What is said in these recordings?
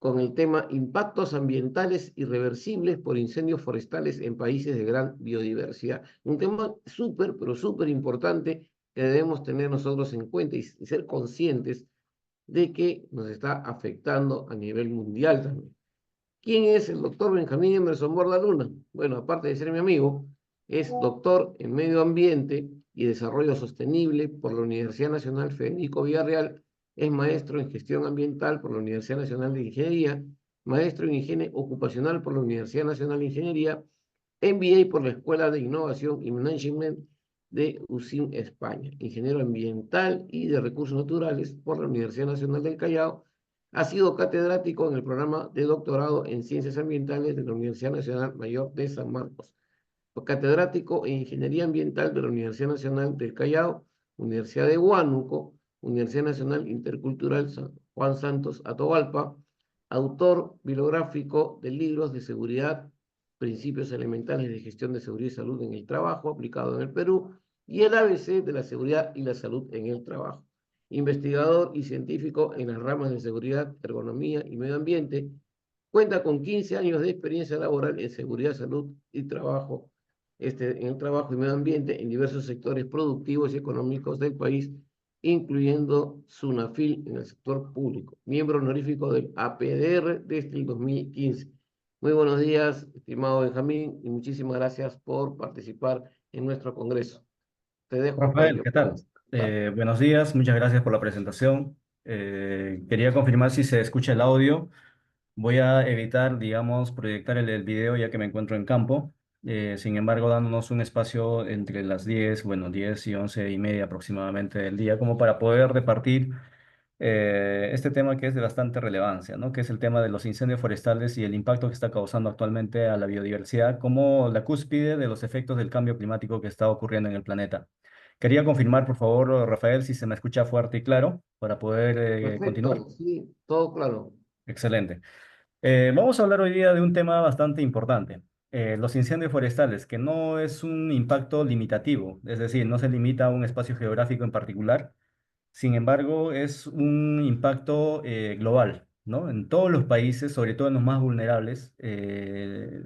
con el tema impactos ambientales irreversibles por incendios forestales en países de gran biodiversidad. Un tema súper, pero súper importante que debemos tener nosotros en cuenta y ser conscientes de que nos está afectando a nivel mundial también. ¿Quién es el doctor Benjamín Emerson Borda Luna? Bueno, aparte de ser mi amigo, es doctor en Medio Ambiente y Desarrollo Sostenible por la Universidad Nacional Federico Villarreal, es maestro en Gestión Ambiental por la Universidad Nacional de Ingeniería, maestro en Higiene Ocupacional por la Universidad Nacional de Ingeniería, MBA por la Escuela de Innovación y Management de USIM España, ingeniero ambiental y de recursos naturales por la Universidad Nacional del Callao. Ha sido catedrático en el programa de doctorado en Ciencias Ambientales de la Universidad Nacional Mayor de San Marcos. Catedrático en Ingeniería Ambiental de la Universidad Nacional del Callao, Universidad de Huánuco, Universidad Nacional Intercultural San Juan Santos Atahualpa, autor bibliográfico de libros de seguridad, principios elementales de gestión de seguridad y salud en el trabajo aplicado en el Perú, y el ABC de la seguridad y la salud en el trabajo. Investigador y científico en las ramas de seguridad, ergonomía y medio ambiente, cuenta con 15 años de experiencia laboral en seguridad, salud y trabajo, en el trabajo y medio ambiente en diversos sectores productivos y económicos del país, incluyendo SUNAFIL en el sector público, miembro honorífico del APDR desde el 2015. Muy buenos días, estimado Benjamín, y muchísimas gracias por participar en nuestro congreso. Te dejo para Rafael, que ¿qué tal? puedas hablar. Buenos días, muchas gracias por la presentación. Quería confirmar si se escucha el audio. Voy a evitar, digamos, proyectar el video ya que me encuentro en campo. Sin embargo, dándonos un espacio entre las 10, bueno, 10 y 11:30 aproximadamente del día, como para poder repartir este tema que es de bastante relevancia, ¿no? Que es el tema de los incendios forestales y el impacto que está causando actualmente a la biodiversidad como la cúspide de los efectos del cambio climático que está ocurriendo en el planeta. Quería confirmar, por favor, Rafael, si se me escucha fuerte y claro para poder continuar. Perfecto, sí, todo claro. Excelente. Vamos a hablar hoy día de un tema bastante importante, los incendios forestales, que no es un impacto limitativo, es decir, no se limita a un espacio geográfico en particular. Sin embargo, es un impacto global, ¿no? En todos los países, sobre todo en los más vulnerables,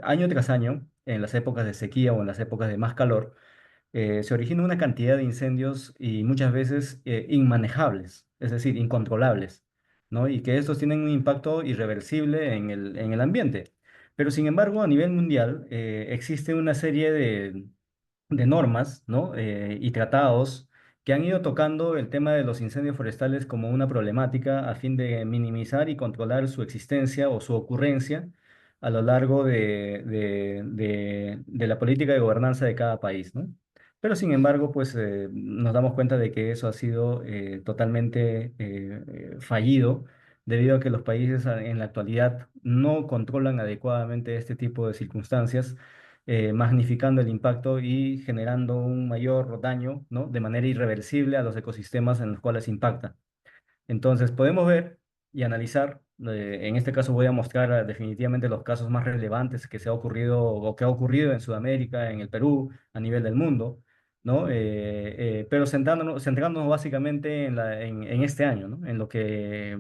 año tras año, en las épocas de sequía o en las épocas de más calor, se origina una cantidad de incendios y muchas veces inmanejables, es decir, incontrolables, ¿no? Y que estos tienen un impacto irreversible en el ambiente. Pero sin embargo, a nivel mundial, existe una serie de normas, ¿no? Y tratados que han ido tocando el tema de los incendios forestales como una problemática a fin de minimizar y controlar su existencia o su ocurrencia a lo largo de la política de gobernanza de cada país, ¿no? Pero sin embargo, pues nos damos cuenta de que eso ha sido totalmente fallido debido a que los países en la actualidad no controlan adecuadamente este tipo de circunstancias, magnificando el impacto y generando un mayor daño, ¿no? De manera irreversible a los ecosistemas en los cuales impacta. Entonces, podemos ver y analizar, en este caso voy a mostrar definitivamente los casos más relevantes que se ha ocurrido o que ha ocurrido en Sudamérica, en el Perú, a nivel del mundo, ¿no? Pero centrándonos básicamente en este año, ¿no? En lo que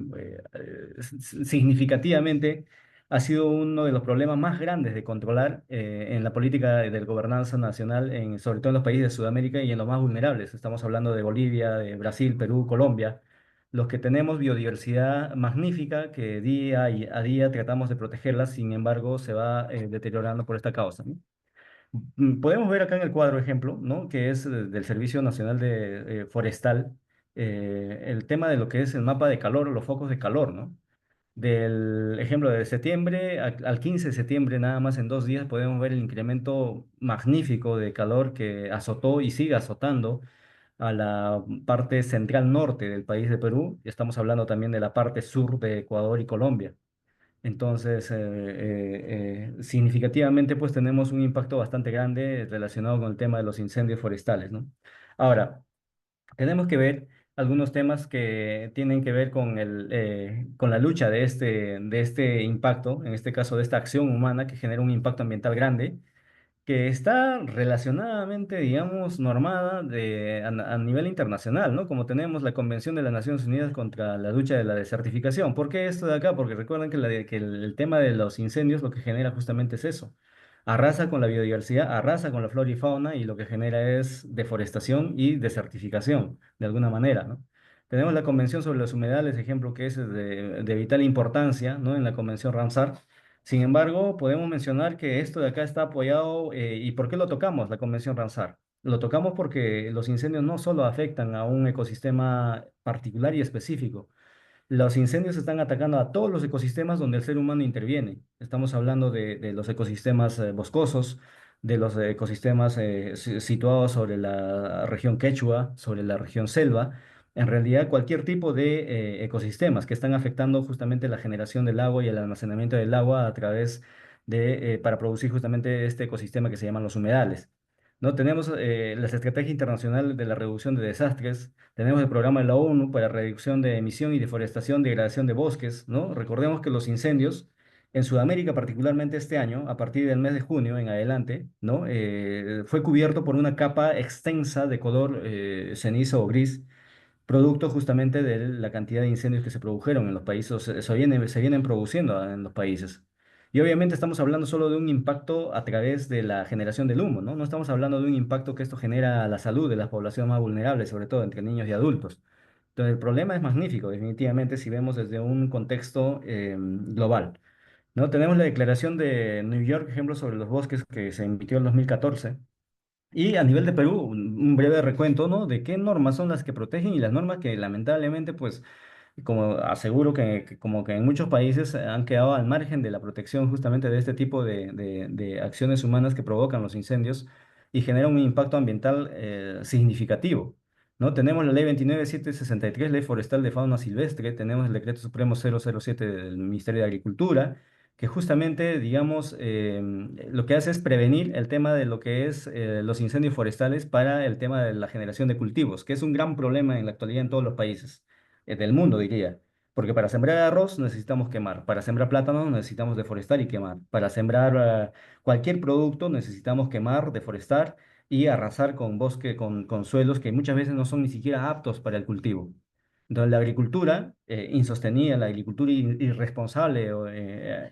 significativamente ha sido uno de los problemas más grandes de controlar en la política de gobernanza nacional, sobre todo en los países de Sudamérica y en los más vulnerables. Estamos hablando de Bolivia, de Brasil, Perú, Colombia, los que tenemos biodiversidad magnífica que a día tratamos de protegerla, sin embargo, se va deteriorando por esta causa, ¿no? Podemos ver acá en el cuadro ejemplo, ¿no? Que es del Servicio Nacional de Forestal, el tema de lo que es el mapa de calor, los focos de calor, ¿no? Del ejemplo de septiembre al 15 de septiembre, nada más en 2 días, podemos ver el incremento magnífico de calor que azotó y sigue azotando a la parte central norte del país de Perú. Y estamos hablando también de la parte sur de Ecuador y Colombia. Entonces, significativamente, pues tenemos un impacto bastante grande relacionado con el tema de los incendios forestales, ¿no? Ahora, tenemos que ver algunos temas que tienen que ver con la lucha de este impacto, en este caso de esta acción humana que genera un impacto ambiental grande que está relacionadamente, digamos, normada a nivel internacional, ¿no? Como tenemos la Convención de las Naciones Unidas contra la lucha de la desertificación. ¿Por qué esto de acá? Porque recuerden que el tema de los incendios lo que genera justamente es eso. Arrasa con la biodiversidad, arrasa con la flora y fauna y lo que genera es deforestación y desertificación, de alguna manera, ¿no? Tenemos la Convención sobre los humedales, ejemplo que es de vital importancia, ¿no? En la Convención Ramsar. Sin embargo, podemos mencionar que esto de acá está apoyado, ¿y por qué lo tocamos, la Convención Ramsar? Lo tocamos porque los incendios no solo afectan a un ecosistema particular y específico, los incendios están atacando a todos los ecosistemas donde el ser humano interviene. Estamos hablando de los ecosistemas boscosos, de los ecosistemas situados sobre la región quechua, sobre la región selva. En realidad, cualquier tipo de ecosistemas que están afectando justamente la generación del agua y el almacenamiento del agua a través para producir justamente este ecosistema que se llaman los humedales. ¿No? Tenemos las estrategias internacionales de la reducción de desastres, tenemos el programa de la ONU para reducción de emisión y deforestación, degradación de bosques, ¿no? Recordemos que los incendios en Sudamérica, particularmente este año, a partir del mes de junio en adelante, ¿no? Fue cubierto por una capa extensa de color cenizo o gris, producto justamente de la cantidad de incendios que se produjeron en los países, o se vienen produciendo en los países. Y obviamente estamos hablando solo de un impacto a través de la generación del humo, ¿no? No estamos hablando de un impacto que esto genera a la salud de las poblaciones más vulnerables, sobre todo entre niños y adultos. Entonces, el problema es magnífico, definitivamente, si vemos desde un contexto global, ¿no? Tenemos la Declaración de New York, ejemplo, sobre los bosques que se emitió en 2014 y a nivel de Perú, un breve recuento, ¿no? De qué normas son las que protegen y las normas que lamentablemente, pues, como aseguro que como que en muchos países han quedado al margen de la protección justamente de este tipo de acciones humanas que provocan los incendios y generan un impacto ambiental significativo, ¿no? Tenemos la Ley 29763, Ley Forestal de Fauna Silvestre, tenemos el Decreto Supremo 007 del Ministerio de Agricultura, que justamente, digamos, lo que hace es prevenir el tema de lo que es los incendios forestales para el tema de la generación de cultivos, que es un gran problema en la actualidad en todos los países del mundo, diría. Porque para sembrar arroz necesitamos quemar, para sembrar plátano necesitamos deforestar y quemar, para sembrar cualquier producto necesitamos quemar, deforestar y arrasar con bosque, con suelos que muchas veces no son ni siquiera aptos para el cultivo. Entonces, la agricultura insostenida, la agricultura irresponsable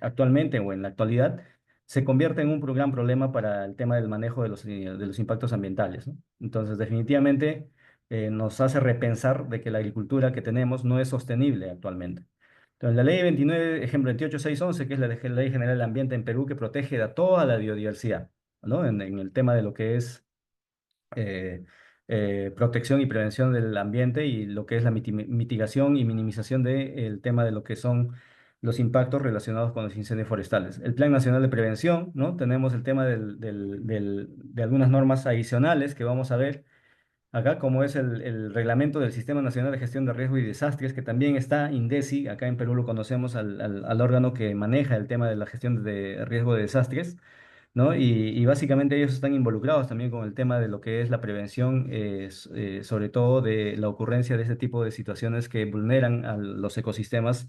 actualmente o en la actualidad, se convierte en un gran problema para el tema del manejo de los impactos ambientales, ¿no? Entonces, definitivamente nos hace repensar de que la agricultura que tenemos no es sostenible actualmente. Entonces, la ley 29, ejemplo 28611, que es la Ley General del Ambiente en Perú, que protege a toda la biodiversidad, ¿no? En el tema de lo que es eh, protección y prevención del ambiente y lo que es la mitigación y minimización del tema de lo que son los impactos relacionados con los incendios forestales. El Plan Nacional de Prevención, ¿no? Tenemos el tema de algunas normas adicionales que vamos a ver acá, como es el reglamento del Sistema Nacional de Gestión de Riesgos y Desastres, que también está INDECI, acá en Perú lo conocemos al órgano que maneja el tema de la gestión de riesgo de desastres, ¿no? Y básicamente ellos están involucrados también con el tema de lo que es la prevención, sobre todo de la ocurrencia de ese tipo de situaciones que vulneran a los ecosistemas,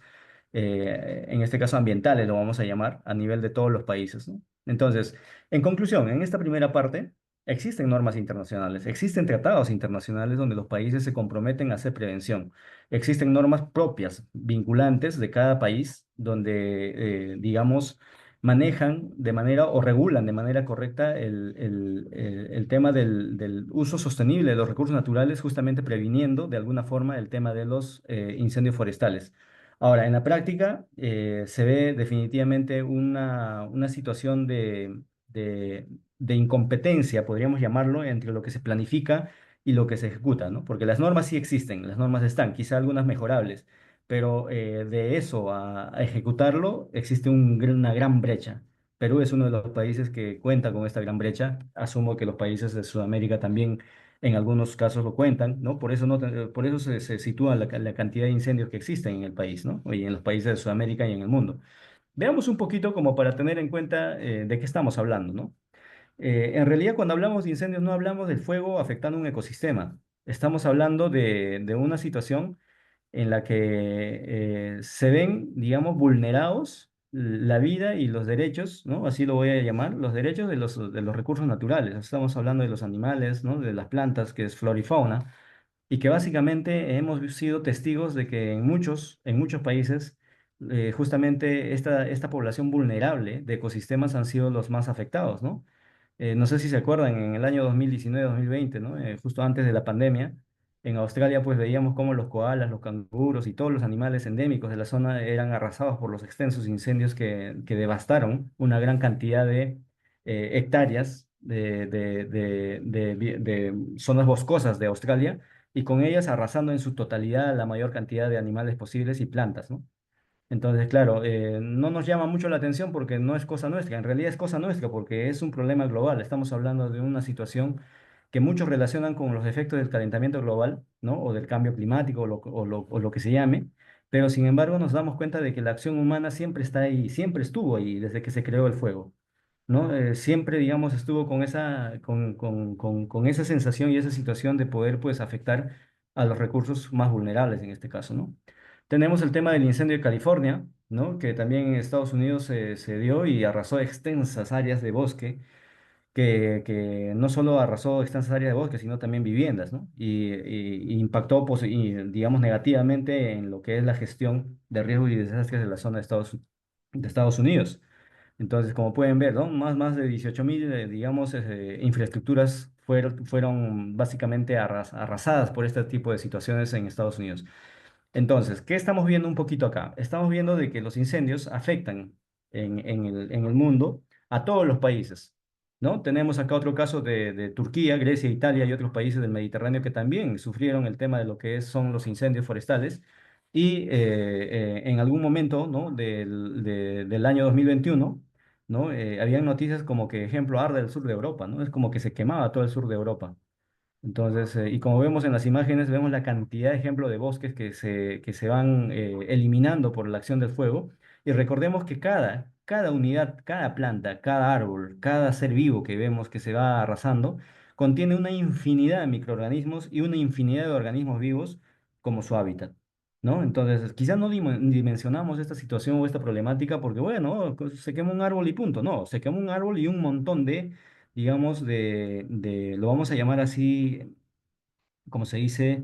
en este caso ambientales, lo vamos a llamar, a nivel de todos los países, ¿no? Entonces, en conclusión, en esta primera parte, existen normas internacionales, existen tratados internacionales donde los países se comprometen a hacer prevención. Existen normas propias, vinculantes de cada país, donde, digamos, manejan de manera o regulan de manera correcta el tema del uso sostenible de los recursos naturales, justamente previniendo de alguna forma el tema de los incendios forestales. Ahora, en la práctica se ve definitivamente una situación de incompetencia, podríamos llamarlo, entre lo que se planifica y lo que se ejecuta, ¿no? Porque las normas sí existen, las normas están, quizá algunas mejorables, pero de eso a ejecutarlo existe una gran brecha. Perú es uno de los países que cuenta con esta gran brecha. Asumo que los países de Sudamérica también en algunos casos lo cuentan, ¿no? Por eso, por eso se sitúa la cantidad de incendios que existen en el país, ¿no? Y en los países de Sudamérica y en el mundo. Veamos un poquito como para tener en cuenta de qué estamos hablando, ¿no? En realidad, cuando hablamos de incendios, no hablamos del fuego afectando un ecosistema. Estamos hablando de una situación en la que se ven, digamos, vulnerados la vida y los derechos, ¿no? Así lo voy a llamar, los derechos de los recursos naturales. Estamos hablando de los animales, ¿no? De las plantas, que es flora y fauna, y que básicamente hemos sido testigos de que en muchos países, justamente esta población vulnerable de ecosistemas han sido los más afectados, ¿no? No sé si se acuerdan, en el año 2019-2020, ¿no? Justo antes de la pandemia, en Australia pues veíamos cómo los koalas, los canguros y todos los animales endémicos de la zona eran arrasados por los extensos incendios que devastaron una gran cantidad de hectáreas de zonas boscosas de Australia y con ellas arrasando en su totalidad la mayor cantidad de animales posibles y plantas, ¿no? Entonces, claro, no nos llama mucho la atención porque no es cosa nuestra, en realidad es cosa nuestra porque es un problema global. Estamos hablando de una situación que muchos relacionan con los efectos del calentamiento global, ¿no? O del cambio climático o lo que se llame, pero sin embargo nos damos cuenta de que la acción humana siempre está ahí, siempre estuvo ahí desde que se creó el fuego, ¿no? Siempre, digamos, estuvo con esa sensación y esa situación de poder, pues, afectar a los recursos más vulnerables en este caso, ¿no? Tenemos el tema del incendio de California, ¿no? Que también en Estados Unidos se dio y arrasó extensas áreas de bosque, que no solo arrasó extensas áreas de bosque, sino también viviendas, ¿no? Y impactó, digamos, negativamente en lo que es la gestión de riesgos y desastres de la zona de Estados Unidos. Entonces, como pueden ver, ¿no? Más de 18.000, digamos, infraestructuras fueron básicamente arrasadas por este tipo de situaciones en Estados Unidos. Entonces, ¿qué estamos viendo un poquito acá? Estamos viendo de que los incendios afectan en el mundo a todos los países, ¿no? Tenemos acá otro caso de Turquía, Grecia, Italia y otros países del Mediterráneo que también sufrieron el tema de lo que son los incendios forestales y en algún momento, ¿no? Del año 2021, ¿no? Habían noticias como que, ejemplo, arde el sur de Europa, ¿no? Es como que se quemaba todo el sur de Europa. Entonces, y como vemos en las imágenes, vemos la cantidad de ejemplos de bosques que se van eliminando por la acción del fuego. Y recordemos que cada unidad, cada planta, cada árbol, cada ser vivo que vemos que se va arrasando, contiene una infinidad de microorganismos y una infinidad de organismos vivos como su hábitat, ¿no? Entonces, quizás no dimensionamos esta situación o esta problemática porque, bueno, pues, se quema un árbol y punto. No, se quema un árbol y un montón de digamos, lo vamos a llamar así, como se dice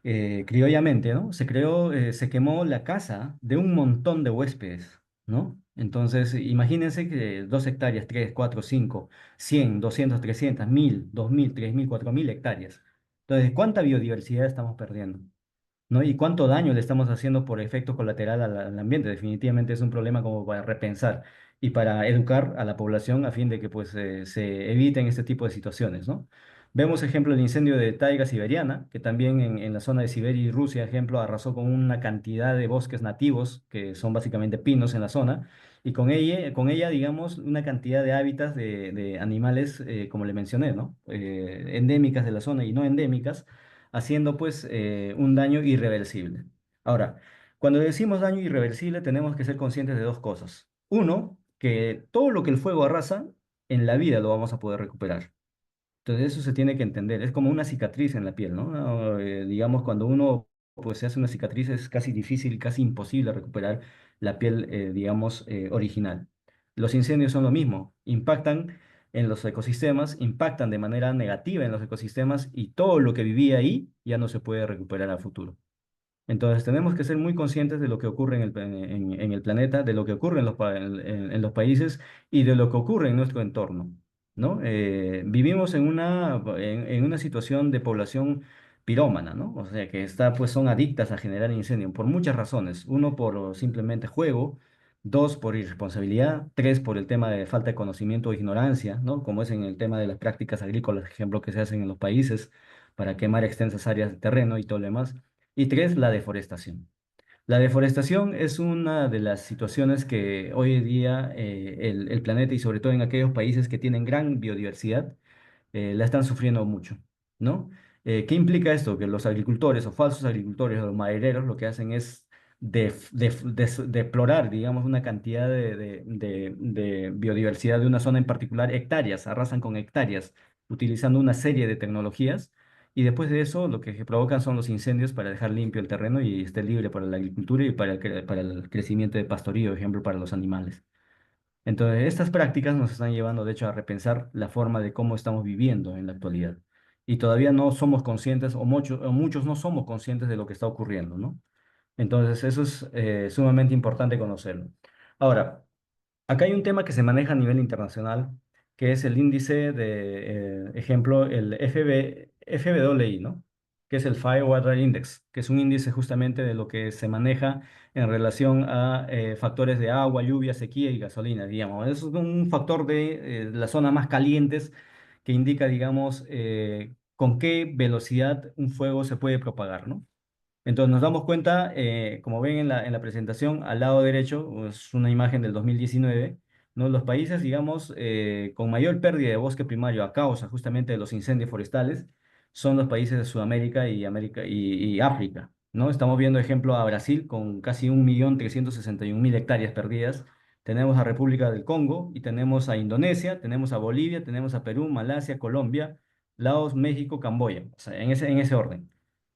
criollamente, ¿no? Se quemó la casa de un montón de huéspedes, ¿no? Entonces, imagínense que 2 hectáreas, 3, 4, 5, 100, 200, 300, 1000, 2000, 3000, 4000 hectáreas. Entonces, ¿cuánta biodiversidad estamos perdiendo? ¿No? ¿Y cuánto daño le estamos haciendo por efecto colateral al ambiente? Definitivamente es un problema como para repensar y para educar a la población a fin de que pues, se eviten este tipo de situaciones, ¿no? Vemos ejemplo el incendio de taiga siberiana, que también en la zona de Siberia y Rusia, ejemplo, arrasó con una cantidad de bosques nativos, que son básicamente pinos en la zona, y con ella digamos, una cantidad de hábitats de animales, como le mencioné, ¿no? Endémicas de la zona y no endémicas haciendo pues un daño irreversible. Ahora, cuando decimos daño irreversible tenemos que ser conscientes de dos cosas. Uno, que todo lo que el fuego arrasa, en la vida lo vamos a poder recuperar. Entonces eso se tiene que entender. Es como una cicatriz en la piel, ¿no? Digamos, cuando uno pues se hace una cicatriz es casi difícil, casi imposible recuperar la piel, digamos, original. Los incendios son lo mismo, impactan en los ecosistemas, impactan de manera negativa en los ecosistemas y todo lo que vivía ahí ya no se puede recuperar a futuro. Entonces tenemos que ser muy conscientes de lo que ocurre en el planeta, de lo que ocurre en los países y de lo que ocurre en nuestro entorno, ¿no? Vivimos en una situación de población pirómana, ¿no? O sea, que pues son adictas a generar incendio por muchas razones. Uno, por simplemente juego. Dos, por irresponsabilidad. Tres, por el tema de falta de conocimiento o ignorancia, ¿no? Como es en el tema de las prácticas agrícolas, ejemplo, que se hacen en los países para quemar extensas áreas de terreno y todo lo demás. Y tres, la deforestación. La deforestación es una de las situaciones que hoy en día el planeta y sobre todo en aquellos países que tienen gran biodiversidad, la están sufriendo mucho, ¿no? ¿Qué implica esto? Que los agricultores o falsos agricultores o madereros lo que hacen es deplorar, digamos, una cantidad de biodiversidad de una zona en particular, hectáreas, arrasan con hectáreas, utilizando una serie de tecnologías y después de eso lo que provocan son los incendios para dejar limpio el terreno y esté libre para la agricultura y para el crecimiento de pastorío, por ejemplo, para los animales. Entonces, estas prácticas nos están llevando, de hecho, a repensar la forma de cómo estamos viviendo en la actualidad. Y todavía no somos conscientes, o muchos no somos conscientes de lo que está ocurriendo, ¿no? Entonces, eso es sumamente importante conocerlo. Ahora, acá hay un tema que se maneja a nivel internacional, que es el índice de, ejemplo, el FBWI, ¿no? Que es el Firewater Index, que es un índice justamente de lo que se maneja en relación a factores de agua, lluvia, sequía y gasolina, digamos. Es un factor de las zonas más calientes que indica, digamos, con qué velocidad un fuego se puede propagar, ¿no? Entonces nos damos cuenta, como ven en la presentación, al lado derecho, es una imagen del 2019, ¿no? Los países, digamos, con mayor pérdida de bosque primario a causa justamente de los incendios forestales son los países de Sudamérica y África, ¿no? Estamos viendo ejemplo a Brasil con casi 1.361.000 hectáreas perdidas. Tenemos a República del Congo y tenemos a Indonesia, tenemos a Bolivia, tenemos a Perú, Malasia, Colombia, Laos, México, Camboya, o sea, en ese orden.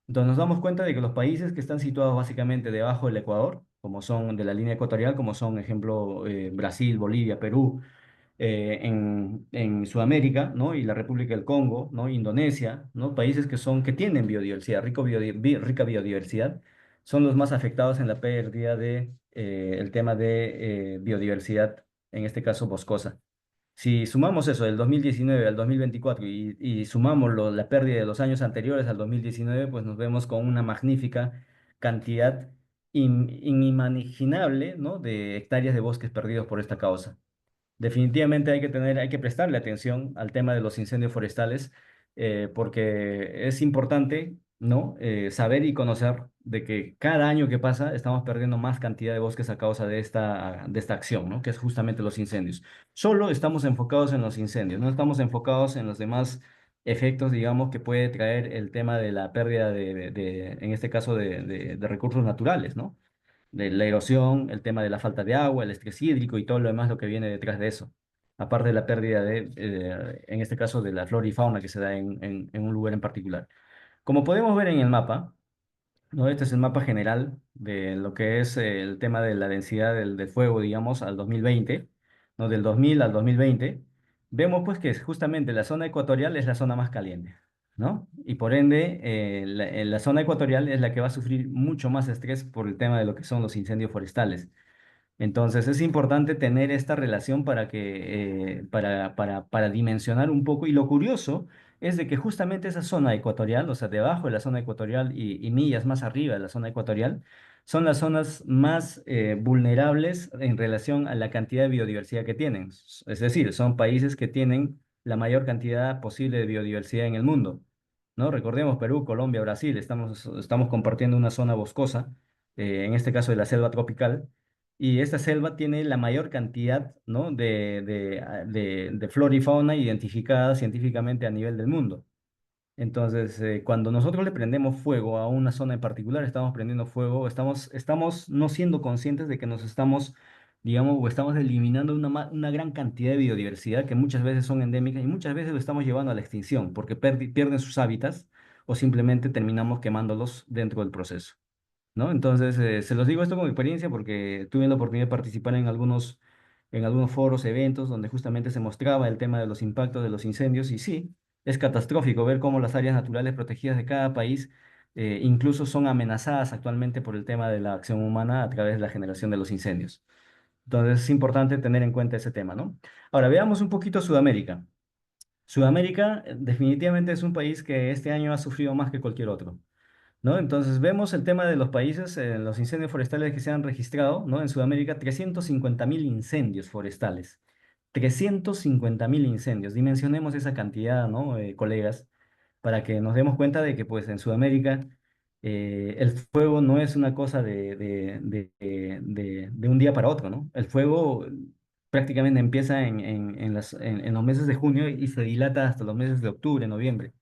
Entonces nos damos cuenta de que los países que están situados básicamente debajo del Ecuador, como son de la línea ecuatorial, como son, ejemplo, Brasil, Bolivia, Perú, en Sudamérica, ¿no? Y la República del Congo, ¿no? Indonesia, ¿no? Países que tienen biodiversidad, rica biodiversidad, son los más afectados en la pérdida de el tema de biodiversidad, en este caso boscosa. Si sumamos eso del 2019 al 2024 y sumamos la pérdida de los años anteriores al 2019, pues nos vemos con una magnífica cantidad inimaginable, ¿no? De hectáreas de bosques perdidos por esta causa. Definitivamente hay que prestarle atención al tema de los incendios forestales, porque es importante, ¿no? Saber y conocer de que cada año que pasa estamos perdiendo más cantidad de bosques a causa de esta acción, ¿no? Que es justamente los incendios. Solo estamos enfocados en los incendios, no estamos enfocados en los demás efectos, digamos, que puede traer el tema de la pérdida en este caso, de recursos naturales, ¿no? De la erosión, el tema de la falta de agua, el estrés hídrico y todo lo demás lo que viene detrás de eso. Aparte de la pérdida en este caso, de la flora y fauna que se da en un lugar en particular. Como podemos ver en el mapa, ¿no? Este es el mapa general de lo que es el tema de la densidad del fuego, digamos, al 2020, ¿no? Del 2000 al 2020. Vemos pues que justamente la zona ecuatorial es la zona más caliente, ¿no? Y por ende, la zona ecuatorial es la que va a sufrir mucho más estrés por el tema de lo que son los incendios forestales. Entonces es importante tener esta relación para dimensionar un poco. Y lo curioso es de que justamente esa zona ecuatorial, o sea, debajo de la zona ecuatorial y millas más arriba de la zona ecuatorial, son las zonas más vulnerables en relación a la cantidad de biodiversidad que tienen. Es decir, son países que tienen la mayor cantidad posible de biodiversidad en el mundo, ¿no? Recordemos Perú, Colombia, Brasil, estamos compartiendo una zona boscosa, en este caso de la selva tropical, y esta selva tiene la mayor cantidad, ¿no? de flora y fauna identificada científicamente a nivel del mundo. Entonces, cuando nosotros le prendemos fuego a una zona en particular, estamos prendiendo fuego, estamos no siendo conscientes de que nos estamos, digamos, o estamos eliminando una gran cantidad de biodiversidad que muchas veces son endémicas y muchas veces lo estamos llevando a la extinción porque pierden sus hábitats o simplemente terminamos quemándolos dentro del proceso, ¿no? Entonces, se los digo esto con experiencia porque tuve la oportunidad de participar en algunos foros, eventos, donde justamente se mostraba el tema de los impactos de los incendios y sí, es catastrófico ver cómo las áreas naturales protegidas de cada país incluso son amenazadas actualmente por el tema de la acción humana a través de la generación de los incendios. Entonces, es importante tener en cuenta ese tema, ¿no? Ahora, veamos un poquito Sudamérica. Sudamérica definitivamente es un país que este año ha sufrido más que cualquier otro, ¿no? Entonces vemos el tema de los países, los incendios forestales que se han registrado, ¿no? En Sudamérica, 350.000 incendios forestales. 350.000 incendios. Dimensionemos esa cantidad, ¿no? Colegas, para que nos demos cuenta de que, pues, en Sudamérica el fuego no es una cosa de un día para otro, ¿no? El fuego prácticamente empieza en los meses de junio y se dilata hasta los meses de octubre, noviembre.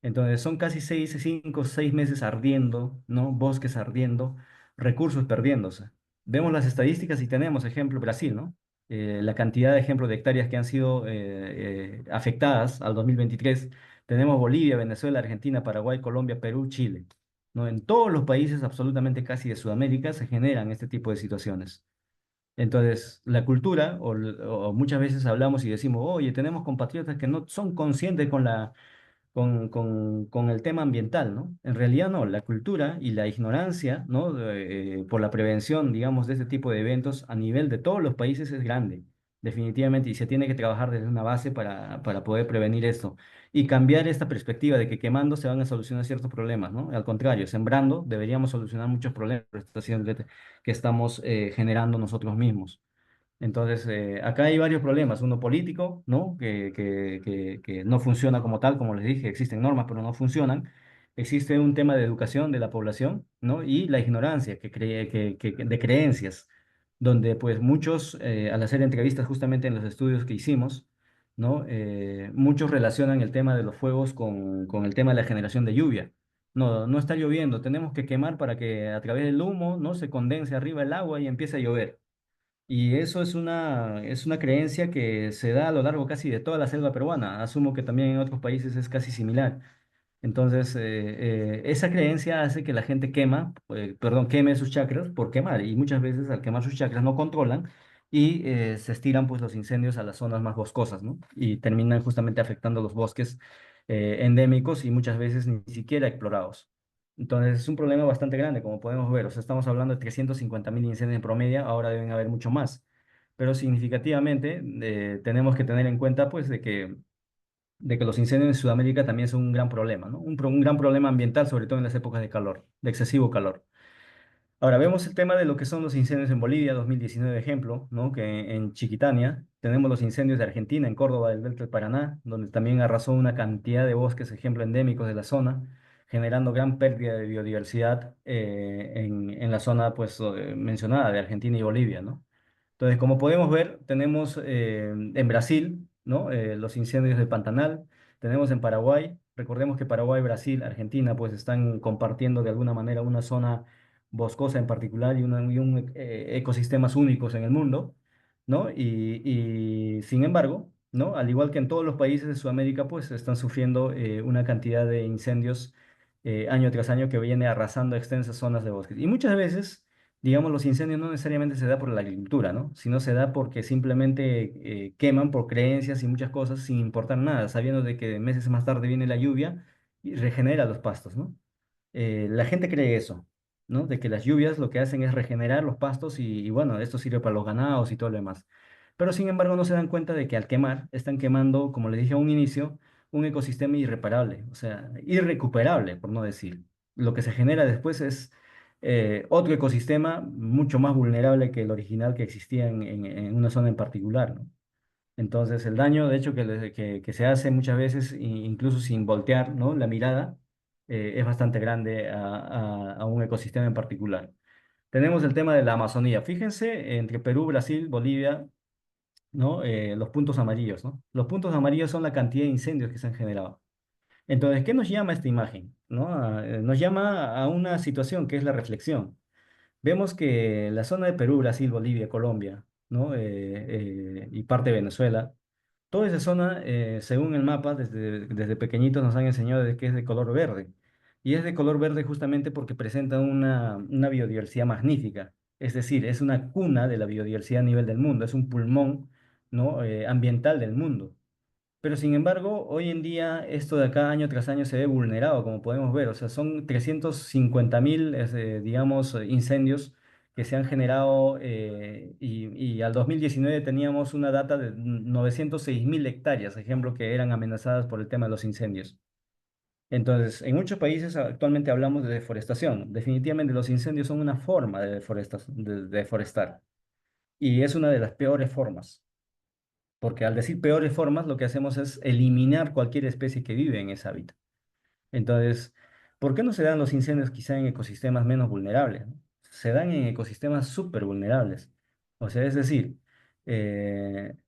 Entonces son casi 6 meses ardiendo, ¿no? Bosques ardiendo, recursos perdiéndose. Vemos las estadísticas y tenemos, ejemplo, Brasil, ¿no? La cantidad de ejemplos de hectáreas que han sido afectadas al 2023. Tenemos Bolivia, Venezuela, Argentina, Paraguay, Colombia, Perú, Chile. ¿No? En todos los países, absolutamente casi de Sudamérica, se generan este tipo de situaciones. Entonces, la cultura, o muchas veces hablamos y decimos, oye, tenemos compatriotas que no son conscientes con el tema ambiental, ¿no? En realidad no, la cultura y la ignorancia, ¿no? Por la prevención, digamos, de este tipo de eventos a nivel de todos los países es grande, definitivamente, y se tiene que trabajar desde una base para poder prevenir esto y cambiar esta perspectiva de que quemando se van a solucionar ciertos problemas, ¿no? Al contrario, sembrando deberíamos solucionar muchos problemas por esta situación que estamos generando nosotros mismos. Entonces, acá hay varios problemas. Uno político, ¿no? Que no funciona como tal, como les dije, existen normas, pero no funcionan. Existe un tema de educación de la población, ¿no? Y la ignorancia de creencias, donde pues muchos, al hacer entrevistas justamente en los estudios que hicimos, ¿no? Muchos relacionan el tema de los fuegos con el tema de la generación de lluvia. No, no está lloviendo, tenemos que quemar para que a través del humo, ¿no? Se condense arriba el agua y empiece a llover. Y eso es una creencia que se da a lo largo casi de toda la selva peruana. Asumo que también en otros países es casi similar. Entonces, esa creencia hace que la gente queme sus chakras por quemar. Y muchas veces al quemar sus chakras no controlan y se estiran pues los incendios a las zonas más boscosas, ¿no? Y terminan justamente afectando los bosques endémicos y muchas veces ni siquiera explorados. Entonces, es un problema bastante grande, como podemos ver. O sea, estamos hablando de 350.000 incendios en promedio, ahora deben haber mucho más. Pero significativamente tenemos que tener en cuenta pues de que los incendios en Sudamérica también son un gran problema, ¿no? Un gran problema ambiental, sobre todo en las épocas de calor, de excesivo calor. Ahora vemos el tema de lo que son los incendios en Bolivia, 2019 ejemplo, ¿no? Que en Chiquitania tenemos los incendios de Argentina, en Córdoba, del Delta del Paraná, donde también arrasó una cantidad de bosques, ejemplo, endémicos de la zona, generando gran pérdida de biodiversidad en la zona pues mencionada de Argentina y Bolivia, ¿no? Entonces, como podemos ver, tenemos en Brasil, ¿no? Los incendios de Pantanal, tenemos en Paraguay, recordemos que Paraguay, Brasil, Argentina, pues están compartiendo de alguna manera una zona boscosa en particular y ecosistemas únicos en el mundo, ¿no? Y sin embargo, ¿no? Al igual que en todos los países de Sudamérica, pues están sufriendo una cantidad de incendios año tras año que viene arrasando extensas zonas de bosques. Y muchas veces digamos, los incendios no necesariamente se da por la agricultura, ¿no? Sino se da porque simplemente queman por creencias y muchas cosas sin importar nada, sabiendo de que meses más tarde viene la lluvia y regenera los pastos, ¿no? La gente cree eso, ¿no? De que las lluvias lo que hacen es regenerar los pastos y bueno, esto sirve para los ganados y todo lo demás. Pero sin embargo no se dan cuenta de que al quemar están quemando, como les dije a un inicio, un ecosistema irreparable, o sea, irrecuperable, por no decir. Lo que se genera después es otro ecosistema mucho más vulnerable que el original que existía en una zona en particular, ¿no? Entonces, el daño, de hecho, que se hace muchas veces, incluso sin voltear, ¿no? La mirada, es bastante grande a un ecosistema en particular. Tenemos el tema de la Amazonía. Fíjense, entre Perú, Brasil, Bolivia, ¿no? Los puntos amarillos, ¿no? Los puntos amarillos son la cantidad de incendios que se han generado. Entonces, ¿qué nos llama esta imagen? ¿No? Nos llama a una situación que es la reflexión. Vemos que la zona de Perú, Brasil, Bolivia, Colombia, ¿no? Y parte de Venezuela, toda esa zona, según el mapa, desde pequeñitos nos han enseñado de que es de color verde. Y es de color verde justamente porque presenta una biodiversidad magnífica. Es decir, es una cuna de la biodiversidad a nivel del mundo, es un pulmón, ¿no? Ambiental del mundo. Pero sin embargo, hoy en día esto de acá año tras año se ve vulnerado, como podemos ver. O sea, son 350.000, digamos, incendios que se han generado y al 2019 teníamos una data de 906.000 hectáreas, ejemplo, que eran amenazadas por el tema de los incendios. Entonces, en muchos países actualmente hablamos de deforestación. Definitivamente los incendios son una forma de deforestar y es una de las peores formas. Porque al decir peores formas, lo que hacemos es eliminar cualquier especie que vive en ese hábitat. Entonces, ¿por qué no se dan los incendios quizá en ecosistemas menos vulnerables, ¿no? Se dan en ecosistemas súper vulnerables. O sea, es decir,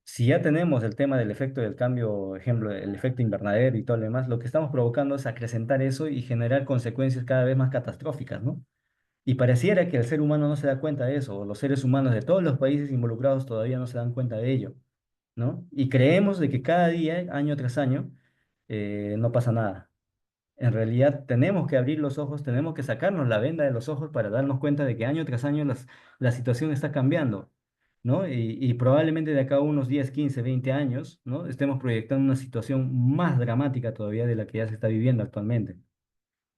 si ya tenemos el tema del efecto del cambio, ejemplo, el efecto invernadero y todo lo demás, lo que estamos provocando es acrecentar eso y generar consecuencias cada vez más catastróficas, ¿no? Y pareciera que el ser humano no se da cuenta de eso, o los seres humanos de todos los países involucrados todavía no se dan cuenta de ello, ¿no? Y creemos de que cada día, año tras año, no pasa nada. En realidad tenemos que abrir los ojos, tenemos que sacarnos la venda de los ojos para darnos cuenta de que año tras año la situación está cambiando, ¿no? Y probablemente de acá a unos 10, 15, 20 años, ¿no? Estemos proyectando una situación más dramática todavía de la que ya se está viviendo actualmente.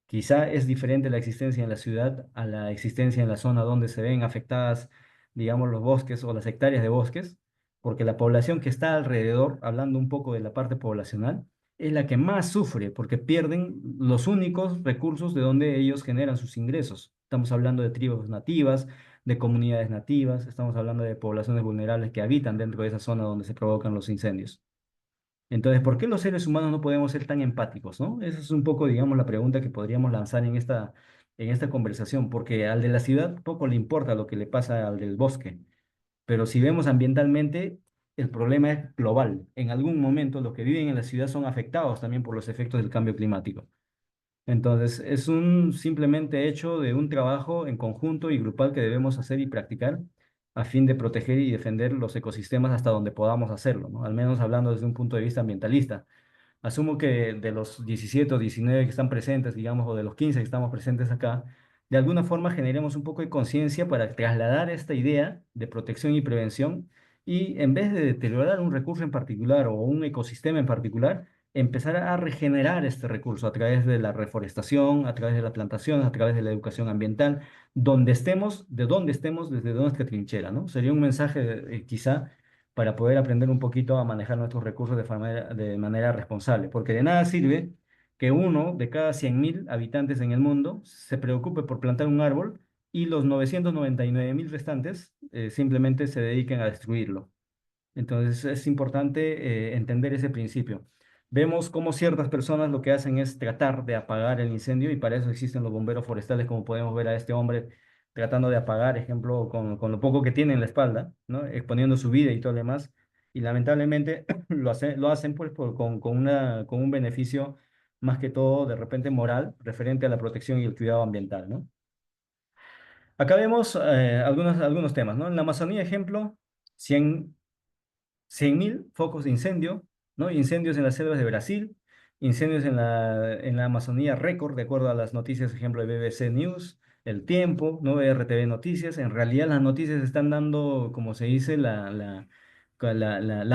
Quizá es diferente la existencia en la ciudad a la existencia en la zona donde se ven afectadas, digamos, los bosques o las hectáreas de bosques, porque la población que está alrededor, hablando un poco de la parte poblacional, es la que más sufre porque pierden los únicos recursos de donde ellos generan sus ingresos. Estamos hablando de tribus nativas, de comunidades nativas, estamos hablando de poblaciones vulnerables que habitan dentro de esa zona donde se provocan los incendios. Entonces, ¿por qué los seres humanos no podemos ser tan empáticos, no? Esa es un poco, digamos, la pregunta que podríamos lanzar en esta conversación, porque al de la ciudad poco le importa lo que le pasa al del bosque, pero si vemos ambientalmente, el problema es global. En algún momento los que viven en la ciudad son afectados también por los efectos del cambio climático. Entonces, es un simplemente hecho de un trabajo en conjunto y grupal que debemos hacer y practicar a fin de proteger y defender los ecosistemas hasta donde podamos hacerlo, ¿no? Al menos hablando desde un punto de vista ambientalista. Asumo que de los 17 o 19 que están presentes, digamos, o de los 15 que estamos presentes acá, de alguna forma generemos un poco de conciencia para trasladar esta idea de protección y prevención y en vez de deteriorar un recurso en particular o un ecosistema en particular, empezar a regenerar este recurso a través de la reforestación, a través de la plantación, a través de la educación ambiental, donde estemos, desde nuestra trinchera, ¿no? Sería un mensaje quizá para poder aprender un poquito a manejar nuestros recursos de manera responsable, porque de nada sirve que uno de cada 100.000 habitantes en el mundo se preocupe por plantar un árbol y los 999.000 restantes simplemente se dediquen a destruirlo. Entonces es importante entender ese principio. Vemos cómo ciertas personas lo que hacen es tratar de apagar el incendio y para eso existen los bomberos forestales, como podemos ver a este hombre tratando de apagar, ejemplo, con lo poco que tiene en la espalda, ¿no? Exponiendo su vida y todo lo demás. Y lamentablemente lo hacen pues con un beneficio más que todo de repente moral referente a la protección y el cuidado ambiental, ¿no? Acá vemos algunos temas, ¿no? En la Amazonía, ejemplo, 100.000 focos de incendio, ¿no? Incendios en las selvas de Brasil, incendios en la Amazonía récord, de acuerdo a las noticias, ejemplo, de BBC News, El Tiempo, ¿no? RTV Noticias. En realidad las noticias están dando, como se dice, la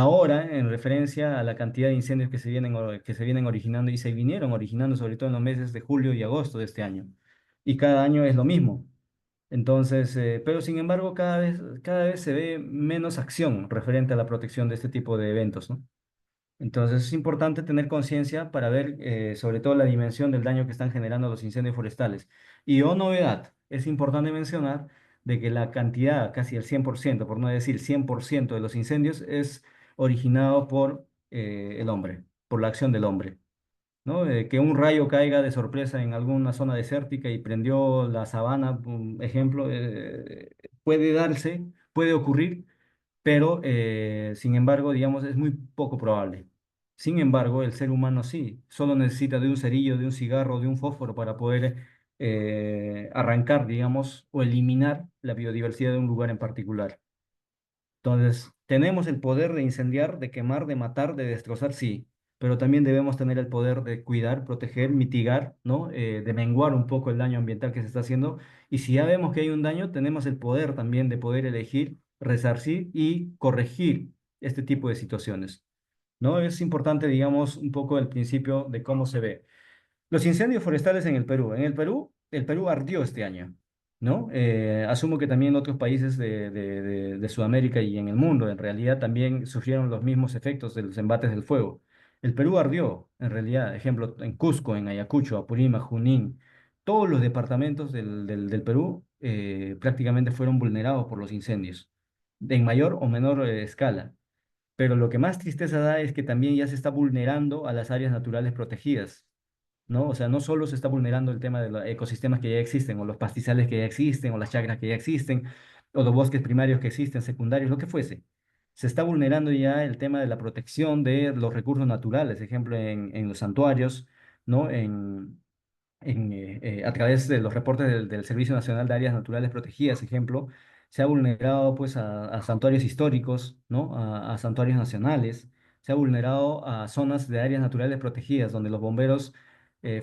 hora en referencia a la cantidad de incendios que se vienen originando y se vinieron originando, sobre todo en los meses de julio y agosto de este año. Y cada año es lo mismo. Entonces, pero sin embargo, cada vez se ve menos acción referente a la protección de este tipo de eventos, ¿no? Entonces, es importante tener conciencia para ver sobre todo la dimensión del daño que están generando los incendios forestales. Y, oh novedad, es importante mencionar de que la cantidad, casi el 100%, por no decir 100% de los incendios, es originado por el hombre, por la acción del hombre. ¿No? Que un rayo caiga de sorpresa en alguna zona desértica y prendió la sabana, un ejemplo, puede darse, puede ocurrir, pero sin embargo, digamos, es muy poco probable. Sin embargo, el ser humano sí, solo necesita de un cerillo, de un cigarro, de un fósforo para poder arrancar, digamos, o eliminar la biodiversidad de un lugar en particular. Entonces, tenemos el poder de incendiar, de quemar, de matar, de destrozar, sí, pero también debemos tener el poder de cuidar, proteger, mitigar, ¿no? De menguar un poco el daño ambiental que se está haciendo. Y si ya vemos que hay un daño, tenemos el poder también de poder elegir, resarcir y corregir este tipo de situaciones, ¿no? Es importante, digamos, un poco el principio de cómo se ve. Los incendios forestales en el Perú. En el Perú ardió este año, ¿no? Asumo que también otros países de Sudamérica y en el mundo, en realidad, también sufrieron los mismos efectos de los embates del fuego. El Perú ardió, en realidad, ejemplo, en Cusco, en Ayacucho, Apurímac, Junín, todos los departamentos del Perú prácticamente fueron vulnerados por los incendios, en mayor o menor escala. Pero lo que más tristeza da es que también ya se está vulnerando a las áreas naturales protegidas. ¿No? O sea, no solo se está vulnerando el tema de los ecosistemas que ya existen, o los pastizales que ya existen, o las chacras que ya existen, o los bosques primarios que existen, secundarios, lo que fuese. Se está vulnerando ya el tema de la protección de los recursos naturales, ejemplo, en los santuarios, ¿no? A través de los reportes del Servicio Nacional de Áreas Naturales Protegidas, ejemplo, se ha vulnerado pues a santuarios históricos, ¿no? A santuarios nacionales, se ha vulnerado a zonas de áreas naturales protegidas, donde los bomberos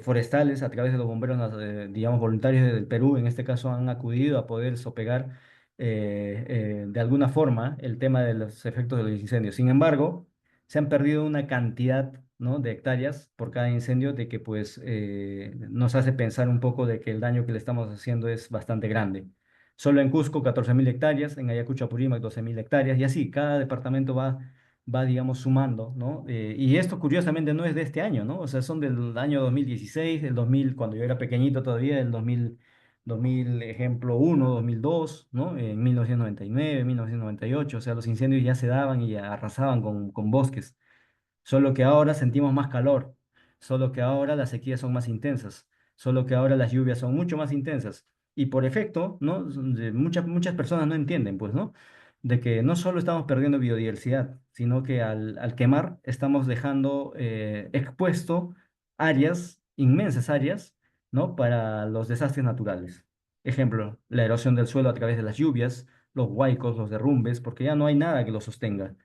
forestales, a través de los bomberos, digamos, voluntarios del Perú, en este caso, han acudido a poder sopegar de alguna forma el tema de los efectos de los incendios. Sin embargo, se han perdido una cantidad, ¿no?, de hectáreas por cada incendio, de que pues nos hace pensar un poco de que el daño que le estamos haciendo es bastante grande. Solo en Cusco 14.000 hectáreas, en Ayacucho, Apurímac 12.000 hectáreas, y así, cada departamento va, digamos, sumando, ¿no? Y esto curiosamente no es de este año, ¿no? O sea, son del año 2016, del 2000, cuando yo era pequeñito todavía, del 2000 ejemplo 1, 2002, ¿no? En 1999, 1998, o sea, los incendios ya se daban y arrasaban con bosques. Solo que ahora sentimos más calor, solo que ahora las sequías son más intensas, solo que ahora las lluvias son mucho más intensas. Y por efecto, ¿no? Muchas personas no entienden, pues, ¿no? De que no solo estamos perdiendo biodiversidad, sino que al quemar estamos dejando expuesto áreas, inmensas áreas, ¿no? Para los desastres naturales. Ejemplo, la erosión del suelo a través de las lluvias, los huaicos, los derrumbes, porque ya no hay nada que lo sostenga,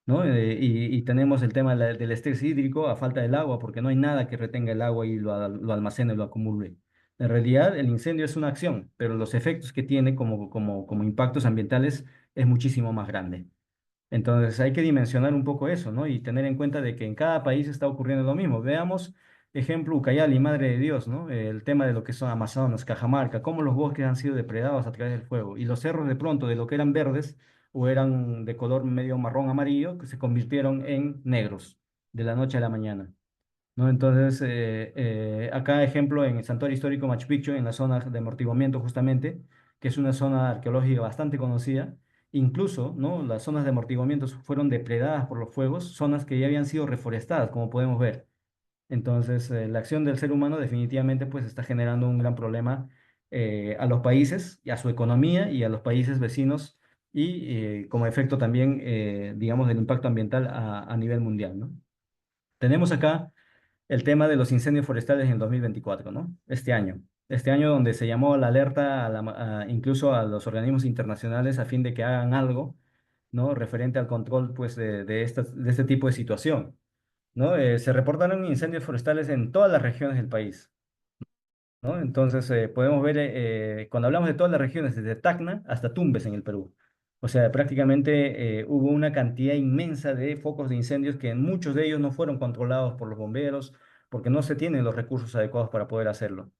¿no? Y tenemos el tema del estrés hídrico a falta del agua, porque no hay nada que retenga el agua y lo almacene, lo acumule. En realidad, el incendio es una acción, pero los efectos que tiene como impactos ambientales es muchísimo más grande. Entonces hay que dimensionar un poco eso, ¿no? Y tener en cuenta de que en cada país está ocurriendo lo mismo. Veamos, ejemplo, Ucayali, Madre de Dios, ¿no? El tema de lo que son Amazonas, Cajamarca, cómo los bosques han sido depredados a través del fuego. Y los cerros de pronto, de lo que eran verdes o eran de color medio marrón amarillo, que se convirtieron en negros de la noche a la mañana, ¿no? Entonces, acá ejemplo en el Santuario Histórico Machu Picchu, en la zona de amortiguamiento justamente, que es una zona arqueológica bastante conocida, incluso, ¿no?, las zonas de amortiguamiento fueron depredadas por los fuegos, zonas que ya habían sido reforestadas, como podemos ver. Entonces, la acción del ser humano definitivamente pues está generando un gran problema a los países y a su economía y a los países vecinos y como efecto también, digamos, del impacto ambiental a nivel mundial, ¿no? Tenemos acá el tema de los incendios forestales en el 2024, ¿no? Este año donde se llamó a la alerta incluso a los organismos internacionales a fin de que hagan algo, ¿no?, referente al control, pues, de este tipo de situación, ¿no? Se reportaron incendios forestales en todas las regiones del país, ¿no? Entonces, podemos ver, cuando hablamos de todas las regiones, desde Tacna hasta Tumbes en el Perú. O sea, prácticamente hubo una cantidad inmensa de focos de incendios que muchos de ellos no fueron controlados por los bomberos porque no se tienen los recursos adecuados para poder hacerlo.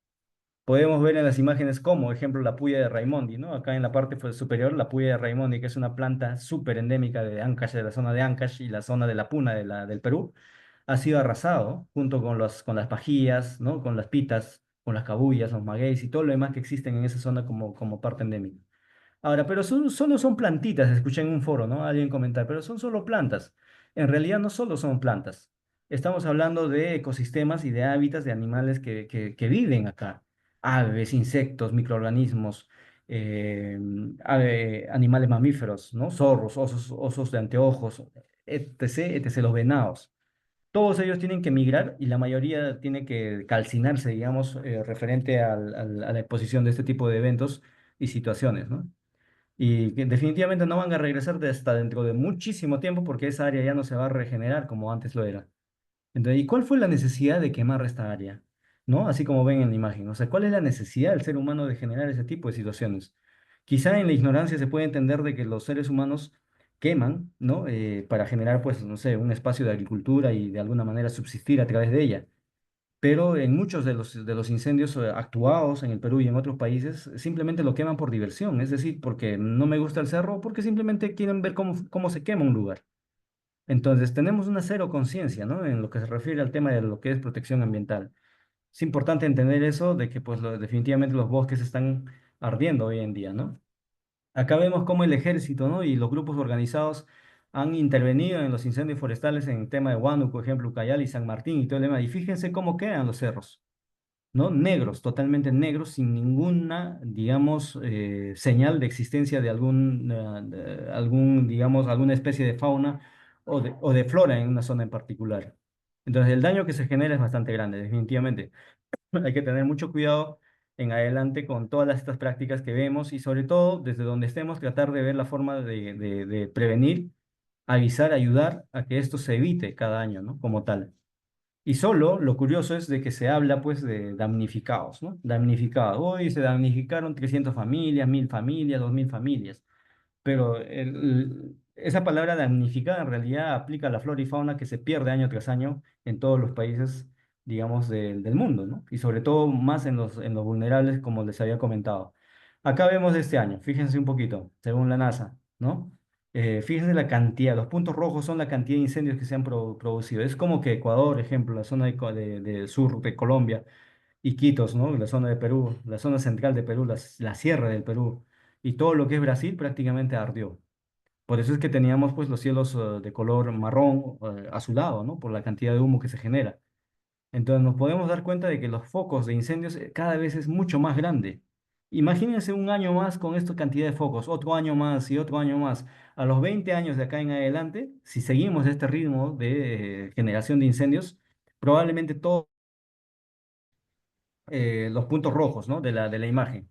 Podemos ver en las imágenes como, ejemplo, la puya de Raimondi, ¿no? Acá en la parte superior, la puya de Raimondi, que es una planta súper endémica de Ancash, de la zona de Ancash y la zona de la Puna del Perú, ha sido arrasado junto con las pajillas, ¿no?, con las pitas, con las cabullas, los magueyes y todo lo demás que existen en esa zona como parte endémica. Ahora, pero solo son plantitas, escuché en un foro, ¿no? Alguien comentar, pero son solo plantas. En realidad no solo son plantas. Estamos hablando de ecosistemas y de hábitats de animales que viven acá. Aves, insectos, microorganismos, animales mamíferos, ¿no? Zorros, osos de anteojos, etc., etc., los venados. Todos ellos tienen que migrar y la mayoría tiene que calcinarse, digamos, referente a la exposición de este tipo de eventos y situaciones, ¿no? Y que definitivamente no van a regresar de hasta dentro de muchísimo tiempo porque esa área ya no se va a regenerar como antes lo era. Entonces, ¿y cuál fue la necesidad de quemar esta área? ¿No? Así como ven en la imagen. O sea, ¿cuál es la necesidad del ser humano de generar ese tipo de situaciones? Quizá en la ignorancia se puede entender de que los seres humanos queman, ¿no? Para generar, pues, no sé, un espacio de agricultura y de alguna manera subsistir a través de ella. Pero en muchos de los incendios actuados en el Perú y en otros países, simplemente lo queman por diversión, es decir, porque no me gusta el cerro, o porque simplemente quieren ver cómo se quema un lugar. Entonces, tenemos una cero conciencia, ¿no?, en lo que se refiere al tema de lo que es protección ambiental. Es importante entender eso, de que pues definitivamente los bosques están ardiendo hoy en día, ¿no? Acá vemos cómo el ejército, ¿no?, y los grupos organizados han intervenido en los incendios forestales en el tema de Huánuco, ejemplo, Ucayali, San Martín y todo el demás. Y fíjense cómo quedan los cerros, ¿no? Negros, totalmente negros, sin ninguna, digamos, señal de existencia de digamos, alguna especie de fauna o de flora en una zona en particular. Entonces, el daño que se genera es bastante grande, definitivamente. Hay que tener mucho cuidado en adelante con todas estas prácticas que vemos y sobre todo desde donde estemos tratar de ver la forma de prevenir avisar, ayudar a que esto se evite cada año, ¿no? Como tal. Y solo lo curioso es de que se habla pues de damnificados, ¿no? Damnificados. Hoy se damnificaron 300 familias, 1000 familias, 2000 familias. Pero esa palabra damnificada en realidad aplica a la flora y fauna que se pierde año tras año en todos los países, digamos, del mundo, ¿no? Y sobre todo más en los vulnerables, como les había comentado. Acá vemos este año, fíjense un poquito, según la NASA, ¿no? Fíjense la cantidad, los puntos rojos son la cantidad de incendios que se han producido. Es como que Ecuador, ejemplo, la zona de sur de Colombia, Iquitos, ¿no? La zona de Perú, la zona central de Perú, la sierra del Perú y todo lo que es Brasil prácticamente ardió. Por eso es que teníamos pues los cielos de color marrón, azulado, ¿no? Por la cantidad de humo que se genera. Entonces nos podemos dar cuenta de que los focos de incendios cada vez es mucho más grande. Imagínense un año más con esta cantidad de focos, otro año más y otro año más. A los 20 años de acá en adelante, si seguimos este ritmo de generación de incendios, probablemente todos los puntos rojos, ¿no? De la imagen.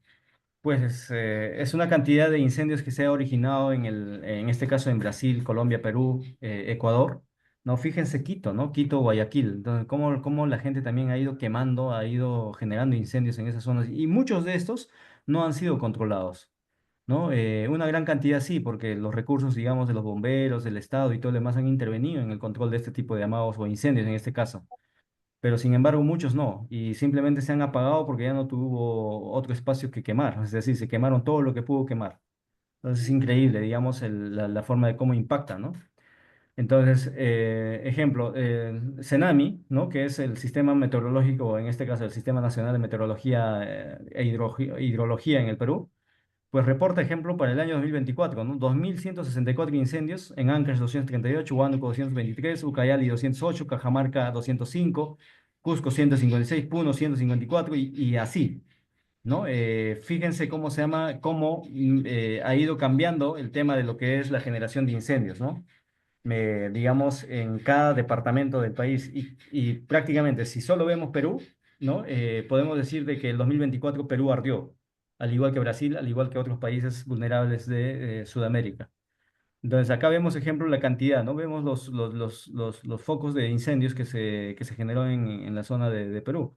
Pues es una cantidad de incendios que se ha originado en este caso en Brasil, Colombia, Perú, Ecuador. No, fíjense Quito, ¿no? Quito, Guayaquil. Entonces, cómo la gente también ha ido quemando, ha ido generando incendios en esas zonas. Y muchos de estos no han sido controlados, ¿no? Una gran cantidad sí, porque los recursos, digamos, de los bomberos, del Estado y todo lo demás han intervenido en el control de este tipo de llamados o incendios en este caso, pero sin embargo muchos no, y simplemente se han apagado porque ya no tuvo otro espacio que quemar, es decir, se quemaron todo lo que pudo quemar. Entonces es increíble, digamos, la forma de cómo impacta, ¿no? Entonces, ejemplo, CENAMI, ¿no? Que es el sistema meteorológico, en este caso el Sistema Nacional de Meteorología Hidrología en el Perú, pues reporta, ejemplo, para el año 2024, ¿no? 2.164 incendios en Ancash 238, Huánuco 223, Ucayali 208, Cajamarca 205, Cusco 156, Puno 154 y así, ¿no? Fíjense cómo se llama, cómo ha ido cambiando el tema de lo que es la generación de incendios, ¿no? Digamos, en cada departamento del país. Y prácticamente, si solo vemos Perú, ¿no? Podemos decir de que el 2024 Perú ardió, al igual que Brasil, al igual que otros países vulnerables de Sudamérica. Entonces, acá vemos, ejemplo, la cantidad, ¿no? Vemos los focos de incendios que se generó en la zona de Perú.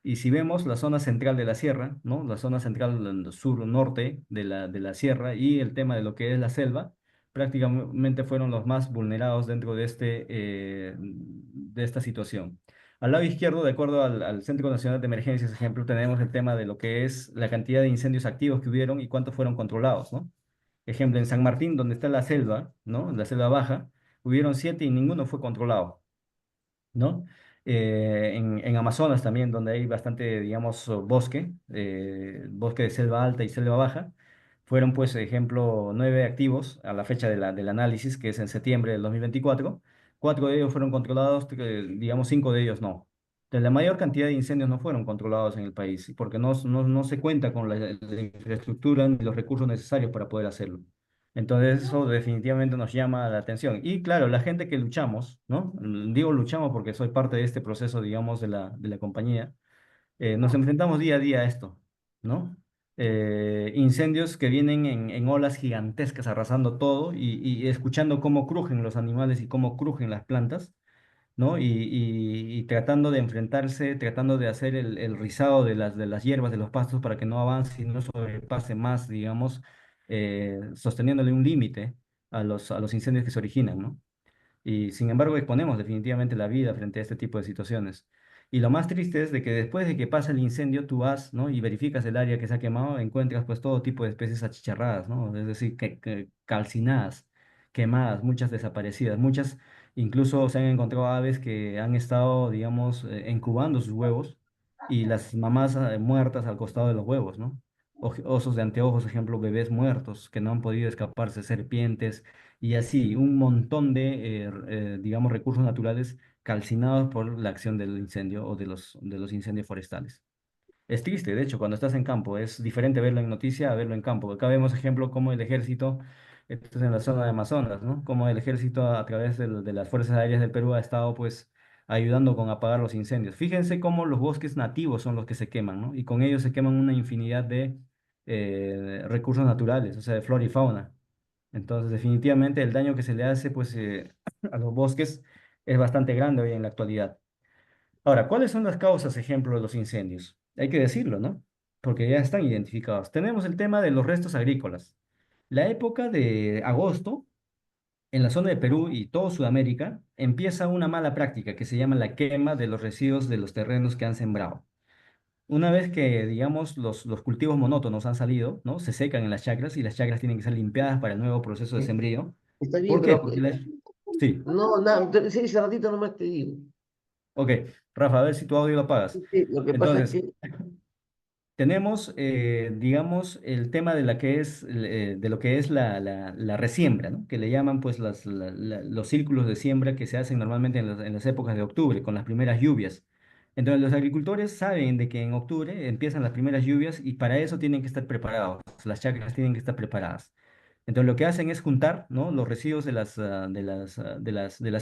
Y si vemos la zona central de la sierra, ¿no? La zona central sur-norte de la sierra y el tema de lo que es la selva, prácticamente fueron los más vulnerados dentro de esta situación. Al lado izquierdo, de acuerdo al Centro Nacional de Emergencias, ejemplo, tenemos el tema de lo que es la cantidad de incendios activos que hubieron y cuántos fueron controlados, ¿no? Ejemplo, en San Martín, donde está la selva, ¿no? La selva baja, hubieron 7 y ninguno fue controlado, ¿no? En Amazonas también, donde hay bastante, digamos, bosque, bosque de selva alta y selva baja, fueron, pues, ejemplo, 9 activos a la fecha del análisis, que es en septiembre del 2024. 4 de ellos fueron controlados, digamos, 5 de ellos no. Entonces, la mayor cantidad de incendios no fueron controlados en el país, porque no se cuenta con la infraestructura ni los recursos necesarios para poder hacerlo. Entonces eso definitivamente nos llama la atención. Y claro, la gente que luchamos, ¿no? Digo luchamos porque soy parte de este proceso, digamos, de la compañía. Nos enfrentamos día a día a esto, ¿no? Incendios que vienen en olas gigantescas arrasando todo y escuchando cómo crujen los animales y cómo crujen las plantas, ¿no? Y tratando de enfrentarse, tratando de hacer el rizado de las hierbas, de los pastos para que no avance y no sobrepase más, digamos, sosteniéndole un límite a los incendios que se originan, ¿no? Y sin embargo exponemos definitivamente la vida frente a este tipo de situaciones. Y lo más triste es de que después de que pasa el incendio, tú vas, ¿no? Y verificas el área que se ha quemado, encuentras pues todo tipo de especies achicharradas, ¿no? Es decir, que calcinadas, quemadas, muchas desaparecidas, muchas incluso se han encontrado aves que han estado, digamos, incubando sus huevos y las mamás muertas al costado de los huevos, ¿no? Osos de anteojos, ejemplo, bebés muertos que no han podido escaparse, serpientes y así un montón de, digamos, recursos naturales calcinados por la acción del incendio o de los incendios forestales. Es triste, de hecho, cuando estás en campo, es diferente verlo en noticia a verlo en campo. Acá vemos ejemplo como el ejército, esto es en la zona de Amazonas, ¿no? Como el ejército a través de las fuerzas aéreas del Perú ha estado pues ayudando con apagar los incendios. Fíjense cómo los bosques nativos son los que se queman, ¿no? Y con ellos se queman una infinidad de recursos naturales, o sea, de flora y fauna. Entonces, definitivamente el daño que se le hace pues, a los bosques es bastante grande hoy en la actualidad. Ahora, ¿cuáles son las causas, ejemplo, de los incendios? Hay que decirlo, ¿no? Porque ya están identificados. Tenemos el tema de los restos agrícolas. La época de agosto, en la zona de Perú y todo Sudamérica, empieza una mala práctica que se llama la quema de los residuos de los terrenos que han sembrado. Una vez que, digamos, los cultivos monótonos han salido, ¿no? Se secan en las chacras y las chacras tienen que ser limpiadas para el nuevo proceso de Eh, sembrío. Está bien, ¿Por qué? pero Porque Sí, no, nada, sí, ese ratito nomás te digo. ok. Rafa, a ver si tu audio lo apagas. Sí, lo que pasa es Entonces, que tenemos, digamos, el tema de la que es, de lo que es la resiembra, ¿no? Que le llaman, pues, los círculos de siembra que se hacen normalmente en las épocas de octubre, con las primeras lluvias. Entonces, los agricultores saben de que en octubre empiezan las primeras lluvias y para eso tienen que estar preparados. Las chacras tienen que estar preparadas. Entonces, lo que hacen es juntar, ¿no? Los residuos de las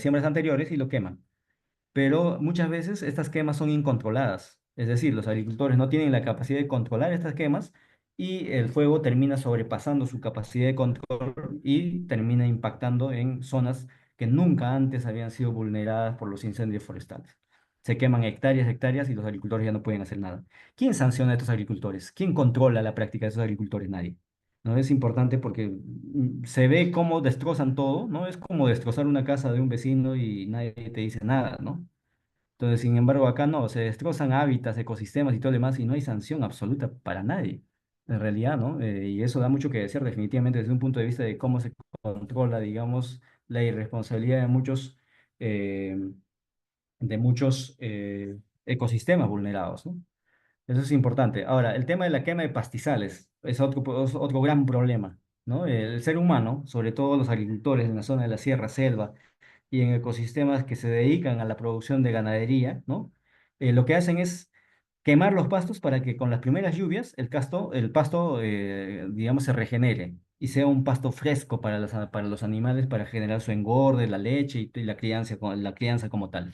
siembras anteriores y lo queman, pero muchas veces estas quemas son incontroladas. Es decir, los agricultores no tienen la capacidad de controlar estas quemas y el fuego termina sobrepasando su capacidad de control y termina impactando en zonas que nunca antes habían sido vulneradas por los incendios forestales. Se queman hectáreas, hectáreas y los agricultores ya no pueden hacer nada. ¿Quién sanciona a estos agricultores? ¿Quién controla la práctica de esos agricultores? Nadie. ¿No? Es importante porque se ve cómo destrozan todo, ¿no? Es como destrozar una casa de un vecino y nadie te dice nada, ¿no? Entonces, sin embargo, acá no, se destrozan hábitats, ecosistemas y todo lo demás y no hay sanción absoluta para nadie, en realidad, ¿no? Y eso da mucho que decir definitivamente desde un punto de vista de cómo se controla, digamos, la irresponsabilidad eh, de muchos ecosistemas vulnerados, ¿no? Eso es importante. Ahora, el tema de la quema de pastizales es otro gran problema, ¿no? El ser humano, sobre todo los agricultores en la zona de la sierra, selva, y en ecosistemas que se dedican a la producción de ganadería, ¿no? Lo que hacen es quemar los pastos para que con las primeras lluvias el pasto, digamos, se regenere y sea un pasto fresco para los animales, para generar su engorde, la leche y la crianza como tal.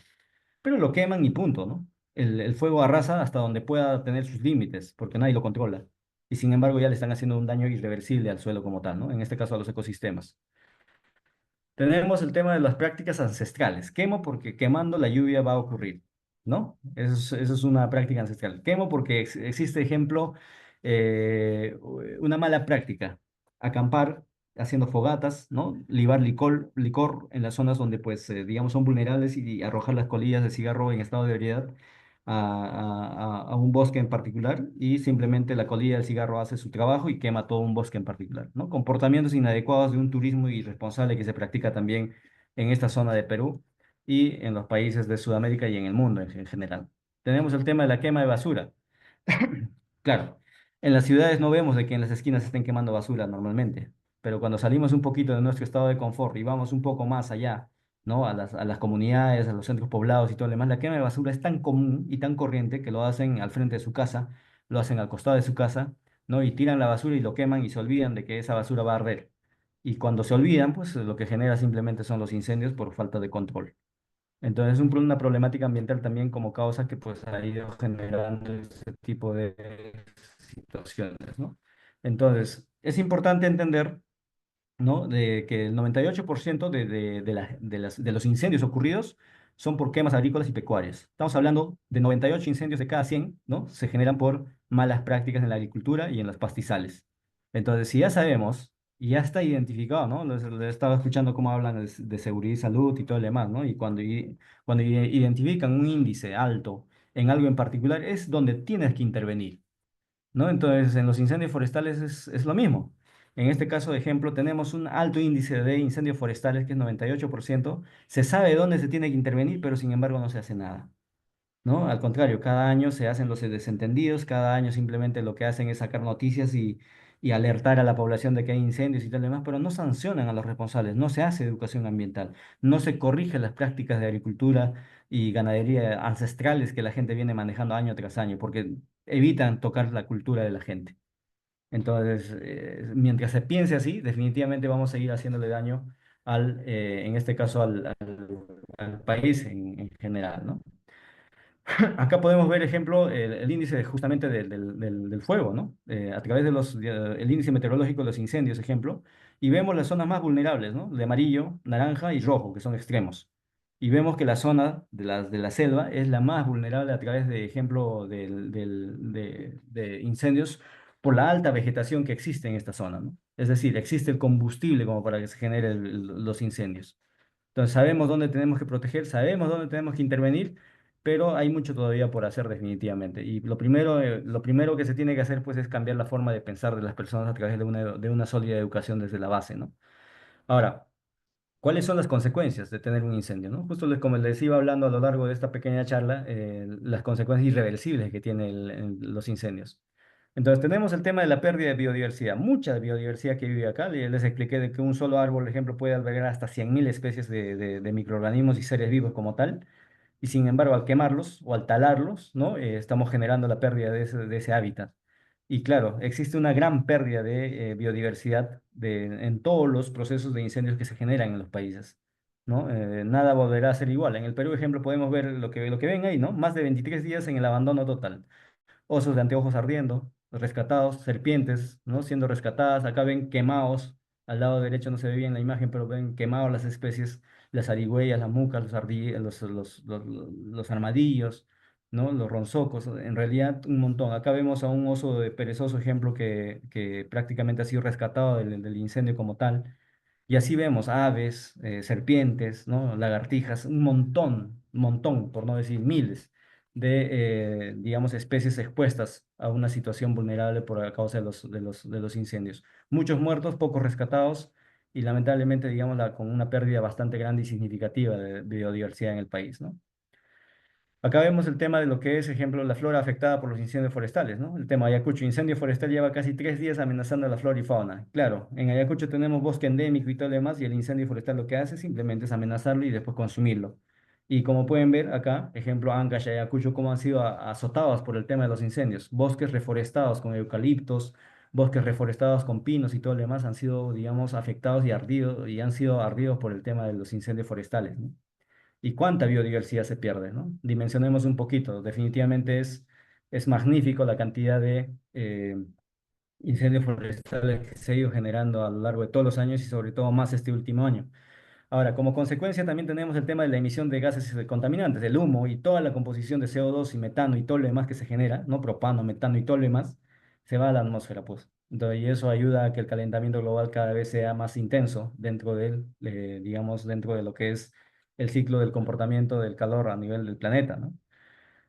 Pero lo queman y punto, ¿no? El fuego arrasa hasta donde pueda tener sus límites, porque nadie lo controla. Y sin embargo ya le están haciendo un daño irreversible al suelo como tal, ¿no? En este caso a los ecosistemas. Tenemos el tema de las prácticas ancestrales. Quemo porque quemando la lluvia va a ocurrir, ¿no? Eso es una práctica ancestral. Quemo porque existe, ejemplo, una mala práctica. Acampar haciendo fogatas, ¿no? Libar licor en las zonas donde, pues, digamos, son vulnerables y arrojar las colillas de cigarro en estado de ebriedad a un bosque en particular y simplemente la colilla del cigarro hace su trabajo y quema todo un bosque en particular, ¿no? Comportamientos inadecuados de un turismo irresponsable que se practica también en esta zona de Perú y en los países de Sudamérica y en el mundo en general. Tenemos el tema de la quema de basura. Claro, en las ciudades no vemos de que en las esquinas se estén quemando basura normalmente, pero cuando salimos un poquito de nuestro estado de confort y vamos un poco más allá, ¿no? A las comunidades, a los centros poblados y todo lo demás, la quema de basura es tan común y tan corriente que lo hacen al frente de su casa, lo hacen al costado de su casa, ¿no? Y tiran la basura y lo queman y se olvidan de que esa basura va a arder. Y cuando se olvidan, pues lo que genera simplemente son los incendios por falta de control. Entonces es una problemática ambiental también como causa que pues ha ido generando este tipo de situaciones, ¿no? Entonces es importante entender, ¿no? De que el 98% de los incendios ocurridos son por quemas agrícolas y pecuarias. Estamos hablando de 98 incendios de cada 100, ¿no? Se generan por malas prácticas en la agricultura y en los pastizales. Entonces, si ya sabemos y ya está identificado, ¿no? Les estaba escuchando cómo hablan de seguridad y salud y todo lo demás, ¿no? Y cuando identifican un índice alto en algo en particular, es donde tienes que intervenir, ¿no? Entonces, en los incendios forestales es lo mismo. En este caso, de ejemplo, tenemos un alto índice de incendios forestales, que es 98%. Se sabe dónde se tiene que intervenir, pero sin embargo no se hace nada, ¿no? Al contrario, cada año se hacen los desentendidos, cada año simplemente lo que hacen es sacar noticias y alertar a la población de que hay incendios y tal demás, pero no sancionan a los responsables, no se hace educación ambiental, no se corrigen las prácticas de agricultura y ganadería ancestrales que la gente viene manejando año tras año, porque evitan tocar la cultura de la gente. Entonces, mientras se piense así, definitivamente vamos a seguir haciéndole daño en este caso, al país en general, ¿no? Acá podemos ver, ejemplo, el índice justamente del fuego, ¿no? A través de el índice meteorológico de los incendios, ejemplo, y vemos las zonas más vulnerables, ¿no? De amarillo, naranja y rojo, que son extremos. Y vemos que la zona de la selva es la más vulnerable a través de, ejemplo, de incendios por la alta vegetación que existe en esta zona, ¿no? Es decir, existe el combustible como para que se generen los incendios. Entonces sabemos dónde tenemos que proteger, sabemos dónde tenemos que intervenir, pero hay mucho todavía por hacer definitivamente. Y lo primero que se tiene que hacer pues es cambiar la forma de pensar de las personas a través de una sólida educación desde la base, ¿no? Ahora, ¿cuáles son las consecuencias de tener un incendio, ¿no? Justo como les iba hablando a lo largo de esta pequeña charla, las consecuencias irreversibles que tienen los incendios. Entonces, tenemos el tema de la pérdida de biodiversidad, mucha biodiversidad que vive acá. Les expliqué de que un solo árbol, por ejemplo, puede albergar hasta 100.000 especies de microorganismos y seres vivos como tal. Y sin embargo, al quemarlos o al talarlos, ¿no? Estamos generando la pérdida de ese hábitat. Y claro, existe una gran pérdida de biodiversidad en todos los procesos de incendios que se generan en los países, ¿no? Nada volverá a ser igual. En el Perú, ejemplo, podemos ver lo que ven ahí, ¿no? Más de 23 días en el abandono total, osos de anteojos ardiendo, rescatados, serpientes, ¿no? Siendo rescatadas. Acá ven quemados, al lado derecho no se ve bien la imagen, pero ven quemados las especies, las zarigüeyas, las mucas, los armadillos, ¿no? Los ronzocos, en realidad un montón. Acá vemos a un oso de perezoso, ejemplo, que prácticamente ha sido rescatado del incendio como tal. Y así vemos aves, serpientes, ¿no? Lagartijas, un montón, por no decir miles digamos, especies expuestas a una situación vulnerable por a causa de los incendios. Muchos muertos, pocos rescatados y lamentablemente, digamos, con una pérdida bastante grande y significativa de biodiversidad en el país, ¿no? Acá vemos el tema de lo que es, ejemplo, la flora afectada por los incendios forestales, ¿no? El tema Ayacucho, incendio forestal lleva casi 3 días amenazando a la flora y fauna. Claro, en Ayacucho tenemos bosque endémico y todo lo demás, y el incendio forestal lo que hace simplemente es amenazarlo y después consumirlo. Y como pueden ver acá, ejemplo, Ancash y Ayacucho, cómo han sido azotados por el tema de los incendios. Bosques reforestados con eucaliptos, bosques reforestados con pinos y todo lo demás han sido, digamos, afectados y ardidos, y han sido ardidos por el tema de los incendios forestales, ¿no? Y cuánta biodiversidad se pierde, ¿no? Dimensionemos un poquito. Definitivamente es magnífico la cantidad de incendios forestales que se ha ido generando a lo largo de todos los años y sobre todo más este último año. Ahora, como consecuencia también tenemos el tema de la emisión de gases contaminantes, el humo y toda la composición de CO2 y metano y todo lo demás que se genera, ¿no? Propano, metano y todo lo demás, se va a la atmósfera, pues. Entonces, y eso ayuda a que el calentamiento global cada vez sea más intenso dentro digamos, dentro de lo que es el ciclo del comportamiento del calor a nivel del planeta, ¿no?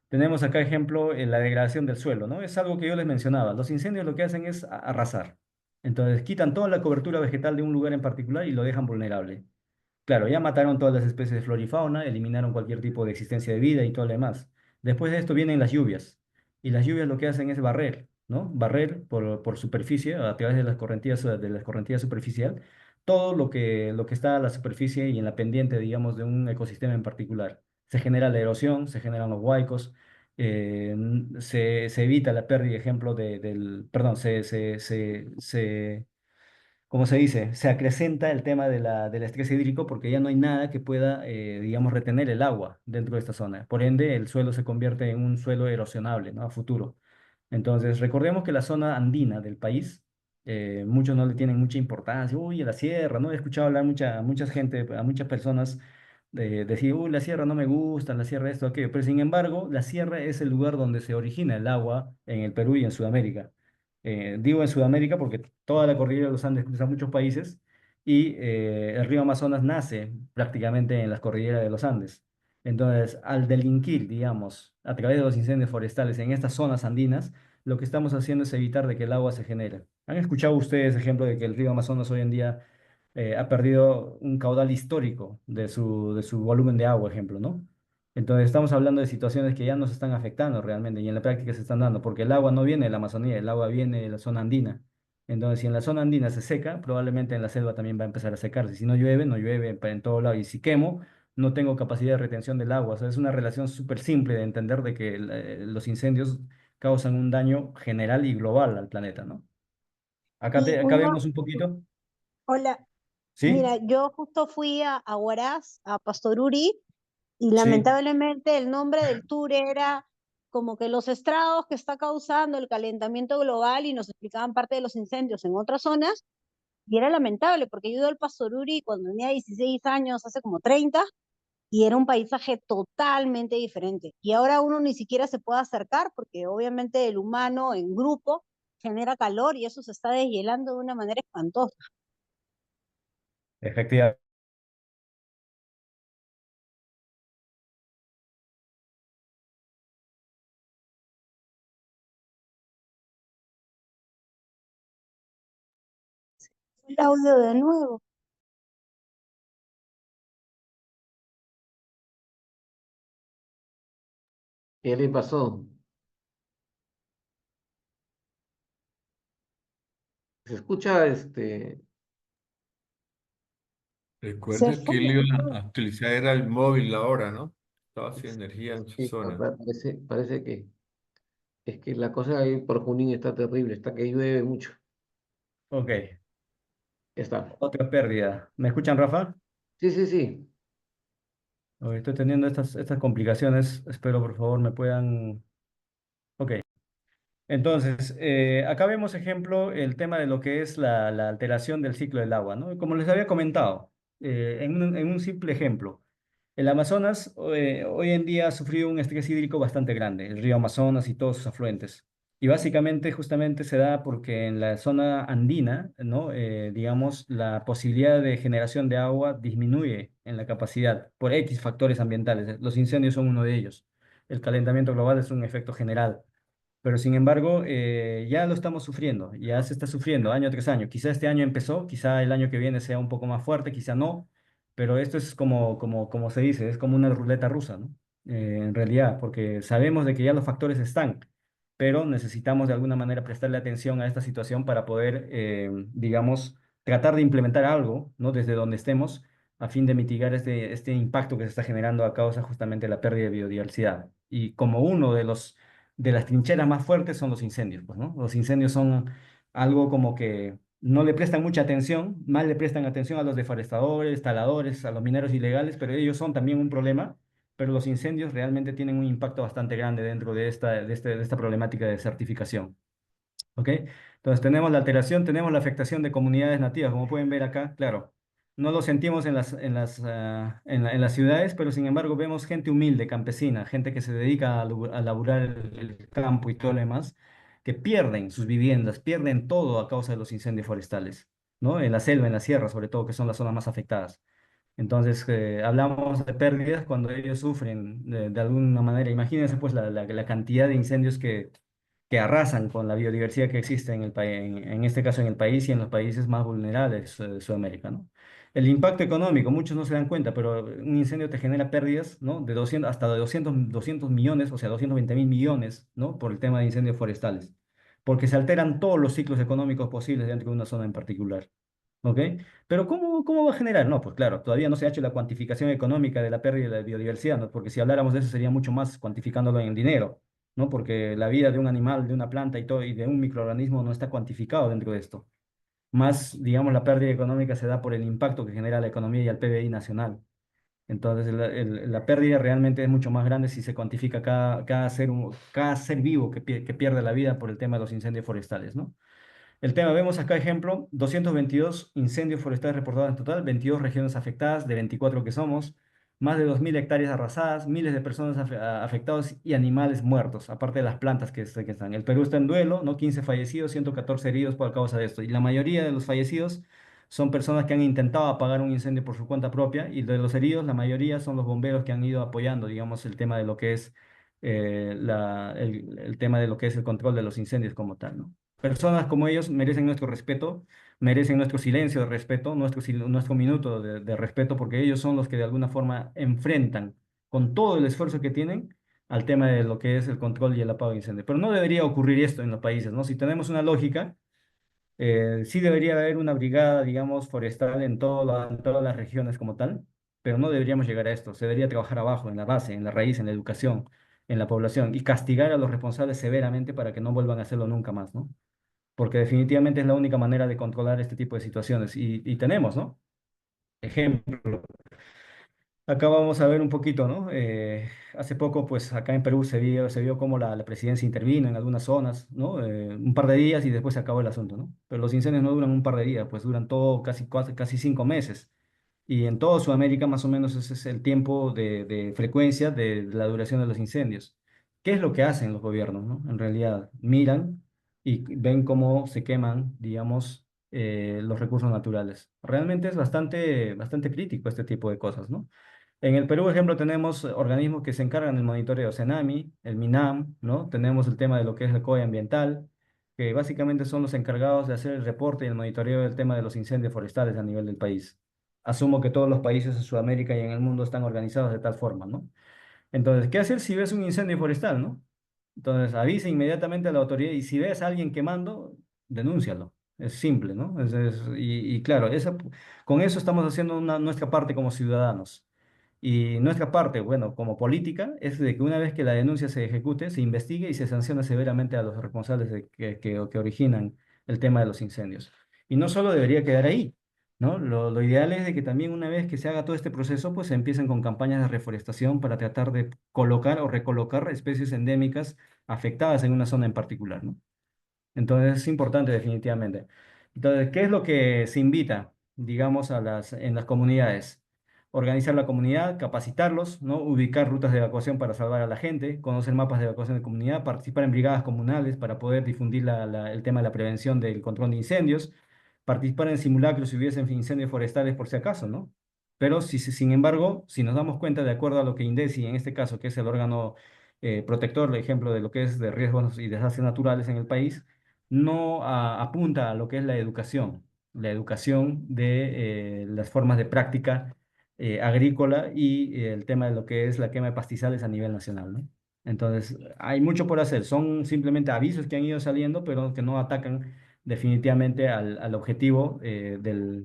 Tenemos acá ejemplo la degradación del suelo, ¿no? Es algo que yo les mencionaba. Los incendios lo que hacen es arrasar. Entonces, quitan toda la cobertura vegetal de un lugar en particular y lo dejan vulnerable. Claro, ya mataron todas las especies de flora y fauna, eliminaron cualquier tipo de existencia de vida y todo lo demás. Después de esto vienen las lluvias. Y las lluvias lo que hacen es barrer, ¿no? Barrer por superficie, a través de las correntías superficial, todo lo que está a la superficie y en la pendiente, digamos, de un ecosistema en particular. Se genera la erosión, se generan los huaicos, se evita la pérdida, ejemplo, perdón, como se dice, se acrecenta el tema del estrés hídrico porque ya no hay nada que pueda, digamos, retener el agua dentro de esta zona. Por ende, el suelo se convierte en un suelo erosionable, ¿no? A futuro. Entonces, recordemos que la zona andina del país, muchos no le tienen mucha importancia. Uy, la sierra, ¿no? He escuchado hablar mucha gente, a muchas personas decir, uy, la sierra no me gusta, la sierra esto, aquello. Pero sin embargo, la sierra es el lugar donde se origina el agua en el Perú y en Sudamérica. Digo en Sudamérica porque toda la cordillera de los Andes cruza muchos países y el río Amazonas nace prácticamente en las cordilleras de los Andes. Entonces, al delinquir, digamos, a través de los incendios forestales en estas zonas andinas, lo que estamos haciendo es evitar de que el agua se genere. ¿Han escuchado ustedes ejemplo de que el río Amazonas hoy en día ha perdido un caudal histórico de su volumen de agua, ejemplo, ¿no? Entonces estamos hablando de situaciones que ya nos están afectando realmente y en la práctica se están dando, porque el agua no viene de la Amazonía, el agua viene de la zona andina. Entonces, si en la zona andina se seca, probablemente en la selva también va a empezar a secarse. Si no llueve, no llueve en todo lado. Y si quemo, no tengo capacidad de retención del agua. O sea, es una relación súper simple de entender de que los incendios causan un daño general y global al planeta, ¿no? Y Acá una, vemos un poquito, hola, ¿sí? mira, yo justo fui a Huaraz, a Pastoruri, Y Sí, lamentablemente el nombre del tour era como que los estragos que está causando el calentamiento global y nos explicaban parte de los incendios en otras zonas. Y era lamentable porque yo he ido al Pasoruri cuando tenía 16 años, hace como 30, y era un paisaje totalmente diferente. Y ahora uno ni siquiera se puede acercar porque obviamente el humano en grupo genera calor y eso se está deshielando de una manera espantosa. Efectivamente. El audio de nuevo. ¿Qué le pasó? Se escucha Se recuerda fue. que él iba a utilizar era el móvil ahora, ¿no? Estaba sin energía en su sí, zona. parece que es que la cosa ahí por Junín está terrible, está que llueve mucho. Ok, Ya está. otra pérdida. ¿Me escuchan, Rafa? Sí, sí, sí. Ok, estoy teniendo estas complicaciones. Espero, por favor, me puedan... Ok. Entonces, acá vemos ejemplo el tema de lo que es la alteración del ciclo del agua, ¿no? Como les había comentado, en un simple ejemplo, el Amazonas hoy en día ha sufrido un estrés hídrico bastante grande, el río Amazonas y todos sus afluentes. Y básicamente justamente se da porque en la zona andina, ¿no? Digamos, la posibilidad de generación de agua disminuye en la capacidad por X factores ambientales. Los incendios son uno de ellos. El calentamiento global es un efecto general. Pero sin embargo, ya lo estamos sufriendo, ya se está sufriendo año tras año. Quizá este año empezó, quizá el año que viene sea un poco más fuerte, quizá no, pero esto es como se dice, es como una ruleta rusa, ¿no? En realidad, porque sabemos de que ya los factores están, pero necesitamos de alguna manera prestarle atención a esta situación para poder, digamos, tratar de implementar algo, ¿no? Desde donde estemos, a fin de mitigar este impacto que se está generando a causa justamente de la pérdida de biodiversidad. Y como uno de las trincheras más fuertes son los incendios, pues, ¿no? Los incendios son algo como que no le prestan mucha atención, mal le prestan atención a los deforestadores, taladores, a los mineros ilegales, pero ellos son también un problema, pero los incendios realmente tienen un impacto bastante grande dentro de esta problemática de desertificación. ¿Ok? Entonces tenemos la alteración, tenemos la afectación de comunidades nativas, como pueden ver acá, claro. No lo sentimos en las ciudades, pero sin embargo vemos gente humilde, campesina, gente que se dedica a laburar el campo y todo lo demás, que pierden sus viviendas, pierden todo a causa de los incendios forestales, ¿no? En la selva, en la sierra, sobre todo, que son las zonas más afectadas. Entonces, hablamos de pérdidas cuando ellos sufren de alguna manera. Imagínense pues la cantidad de incendios que arrasan con la biodiversidad que existe en el país, en este caso en el país y en los países más vulnerables de Sudamérica, ¿no? El impacto económico, muchos no se dan cuenta, pero un incendio te genera pérdidas, ¿no? De 200, hasta de 200 millones, o sea, 220.000 millones, ¿no? Por el tema de incendios forestales, porque se alteran todos los ciclos económicos posibles dentro de una zona en particular. ¿Ok? Pero ¿cómo va a generar? No, pues claro, todavía no se ha hecho la cuantificación económica de la pérdida de biodiversidad, ¿no? Porque si habláramos de eso sería mucho más cuantificándolo en dinero, ¿no? Porque la vida de un animal, de una planta y todo, y de un microorganismo no está cuantificado dentro de esto. Más, digamos, la pérdida económica se da por el impacto que genera a la economía y al PBI nacional. Entonces, la pérdida realmente es mucho más grande si se cuantifica cada ser vivo que pierde la vida por el tema de los incendios forestales, ¿no? El tema, vemos acá ejemplo, 222 incendios forestales reportados en total, 22 regiones afectadas, de 24 que somos, más de 2.000 hectáreas arrasadas, miles de personas afectadas y animales muertos, aparte de las plantas que están. El Perú está en duelo, ¿no? 15 fallecidos, 114 heridos por causa de esto. Y la mayoría de los fallecidos son personas que han intentado apagar un incendio por su cuenta propia, y de los heridos, la mayoría son los bomberos que han ido apoyando, digamos, el tema de lo que es el tema de lo que es el control de los incendios como tal, ¿no? Personas como ellos merecen nuestro respeto, merecen nuestro silencio de respeto, nuestro minuto de respeto, porque ellos son los que de alguna forma enfrentan con todo el esfuerzo que tienen al tema de lo que es el control y el apago de incendios. Pero no debería ocurrir esto en los países, ¿no? Si tenemos una lógica, sí debería haber una brigada, digamos, forestal en todas las regiones como tal, pero no deberíamos llegar a esto. Se debería trabajar abajo, en la base, en la raíz, en la educación, en la población, y castigar a los responsables severamente para que no vuelvan a hacerlo nunca más, ¿no? Porque definitivamente es la única manera de controlar este tipo de situaciones. Y tenemos, ¿no? Ejemplo, Acá vamos a ver un poquito, ¿no? Hace poco, pues acá en Perú se vio cómo la presidencia intervino en algunas zonas, ¿no? Un par de días y después se acabó el asunto, ¿no? Pero los incendios no duran un par de días, pues duran todo casi 5 meses. Y en toda Sudamérica más o menos ese es el tiempo de frecuencia de la duración de los incendios. ¿Qué es lo que hacen los gobiernos, no? En realidad miran y ven cómo se queman, digamos, los recursos naturales. Realmente es bastante crítico este tipo de cosas, ¿no? En el Perú, por ejemplo, tenemos organismos que se encargan del monitoreo, CENAMI, el MINAM, ¿no? Tenemos el tema de lo que es el COE ambiental, que básicamente son los encargados de hacer el reporte y el monitoreo del tema de los incendios forestales a nivel del país. Asumo que todos los países en Sudamérica y en el mundo están organizados de tal forma, ¿no? Entonces, ¿qué hacer si ves un incendio forestal, ¿no? Entonces, avisa inmediatamente a la autoridad y si ves a alguien quemando, denúncialo. Es simple, ¿no? Y claro, con eso estamos haciendo nuestra parte como ciudadanos. Y nuestra parte, bueno, como política, es de que una vez que la denuncia se ejecute, se investigue y se sancione severamente a los responsables que originan el tema de los incendios. Y no solo debería quedar ahí, ¿no? Lo ideal es de que también una vez que se haga todo este proceso, pues se empiecen con campañas de reforestación para tratar de colocar o recolocar especies endémicas afectadas en una zona en particular, ¿no? Entonces es importante definitivamente. Entonces, ¿qué es lo que se invita, digamos, en las comunidades? Organizar la comunidad, capacitarlos, ¿no? Ubicar rutas de evacuación para salvar a la gente, conocer mapas de evacuación de comunidad, participar en brigadas comunales para poder difundir el tema de la prevención del control de incendios, participar en simulacros si hubiesen incendios forestales por si acaso, ¿no? Pero sin embargo, si nos damos cuenta, de acuerdo a lo que INDECI, en este caso, que es el órgano protector, por ejemplo, de lo que es de riesgos y desastres naturales en el país, no apunta a lo que es la educación de las formas de práctica agrícola y el tema de lo que es la quema de pastizales a nivel nacional, ¿no? Entonces, hay mucho por hacer. Son simplemente avisos que han ido saliendo, pero que no atacan definitivamente al objetivo de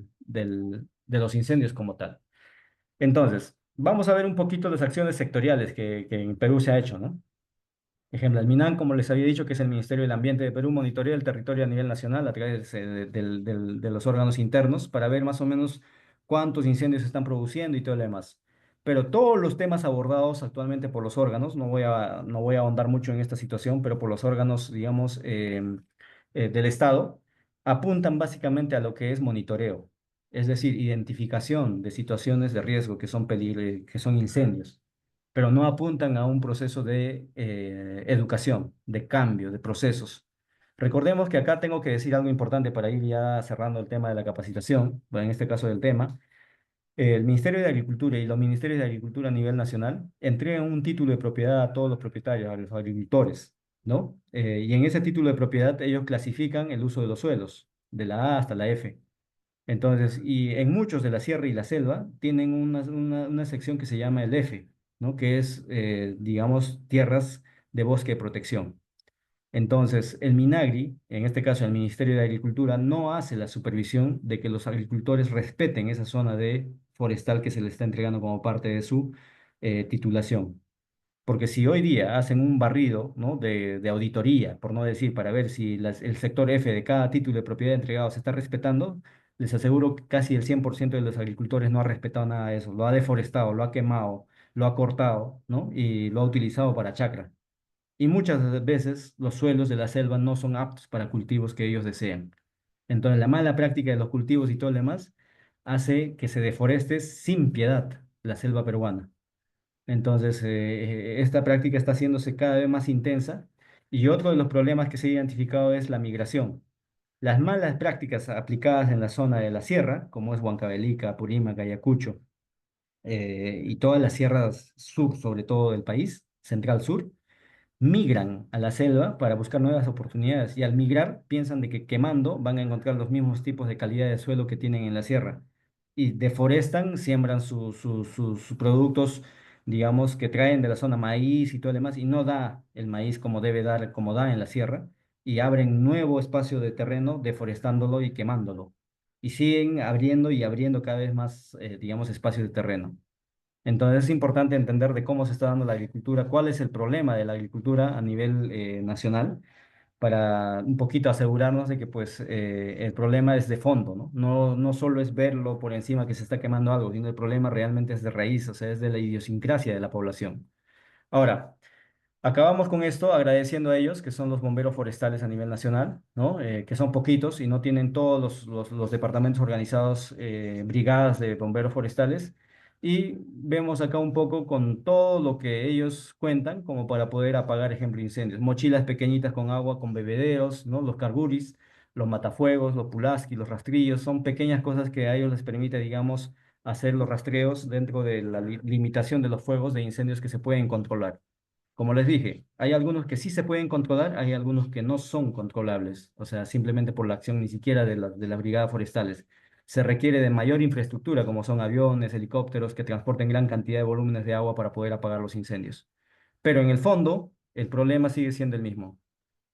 los incendios como tal. Entonces, vamos a ver un poquito las acciones sectoriales que en Perú se ha hecho, ¿no? Ejemplo, el MINAM, como les había dicho, que es el Ministerio del Ambiente de Perú, monitorea el territorio a nivel nacional a través de los órganos internos para ver más o menos cuántos incendios se están produciendo y todo lo demás. Pero todos los temas abordados actualmente por los órganos, no voy a ahondar mucho en esta situación, pero por los órganos, digamos, del Estado, apuntan básicamente a lo que es monitoreo, es decir, identificación de situaciones de riesgo que son incendios, pero no apuntan a un proceso de educación, de cambio, de procesos. Recordemos que acá tengo que decir algo importante para ir ya cerrando el tema de la capacitación, bueno, en este caso del tema. El Ministerio de Agricultura y los ministerios de Agricultura a nivel nacional entregan un título de propiedad a todos los propietarios, a los agricultores, ¿no? Y en ese título de propiedad ellos clasifican el uso de los suelos, de la A hasta la F. Entonces, y en muchos de la sierra y la selva tienen una sección que se llama el F, ¿no? Que es, digamos, tierras de bosque de protección. Entonces, el MINAGRI, en este caso el Ministerio de Agricultura, no hace la supervisión de que los agricultores respeten esa zona de forestal que se les está entregando como parte de su titulación. Porque si hoy día hacen un barrido, ¿no? de auditoría, por no decir, para ver si el sector F de cada título de propiedad entregado se está respetando, les aseguro que casi el 100% de los agricultores no ha respetado nada de eso. Lo ha deforestado, lo ha quemado, lo ha cortado, ¿no? Y lo ha utilizado para chacra. Y muchas veces los suelos de la selva no son aptos para cultivos que ellos desean. Entonces, la mala práctica de los cultivos y todo lo demás hace que se deforeste sin piedad la selva peruana. Entonces, esta práctica está haciéndose cada vez más intensa y otro de los problemas que se ha identificado es la migración. Las malas prácticas aplicadas en la zona de la sierra, como es Huancavelica, Apurímac, Ayacucho, y todas las sierras sur, sobre todo del país, central sur, migran a la selva para buscar nuevas oportunidades y al migrar piensan de que quemando van a encontrar los mismos tipos de calidad de suelo que tienen en la sierra y deforestan, siembran sus productos, digamos, que traen de la zona maíz y todo lo demás y no da el maíz como debe dar, como da en la sierra y abren nuevo espacio de terreno deforestándolo y quemándolo y siguen abriendo y abriendo cada vez más, digamos, espacios de terreno. Entonces es importante entender de cómo se está dando la agricultura, cuál es el problema de la agricultura a nivel nacional para un poquito asegurarnos de que pues el problema es de fondo, ¿no? No solo es verlo por encima que se está quemando algo, sino el problema realmente es de raíz, o sea, es de la idiosincrasia de la población. Ahora, acabamos con esto agradeciendo a ellos, que son los bomberos forestales a nivel nacional, ¿no? Que son poquitos y no tienen todos los departamentos organizados, brigadas de bomberos forestales. Y vemos acá un poco con todo lo que ellos cuentan como para poder apagar, ejemplo, incendios. Mochilas pequeñitas con agua, con bebederos, ¿no? Los carguris, los matafuegos, los pulaski, los rastrillos, son pequeñas cosas que a ellos les permite, digamos, hacer los rastreos dentro de la limitación de los fuegos de incendios que se pueden controlar. Como les dije, hay algunos que sí se pueden controlar, hay algunos que no son controlables, o sea, simplemente por la acción ni siquiera de las brigadas forestales. Se requiere de mayor infraestructura, como son aviones, helicópteros, que transporten gran cantidad de volúmenes de agua para poder apagar los incendios. Pero en el fondo, el problema sigue siendo el mismo: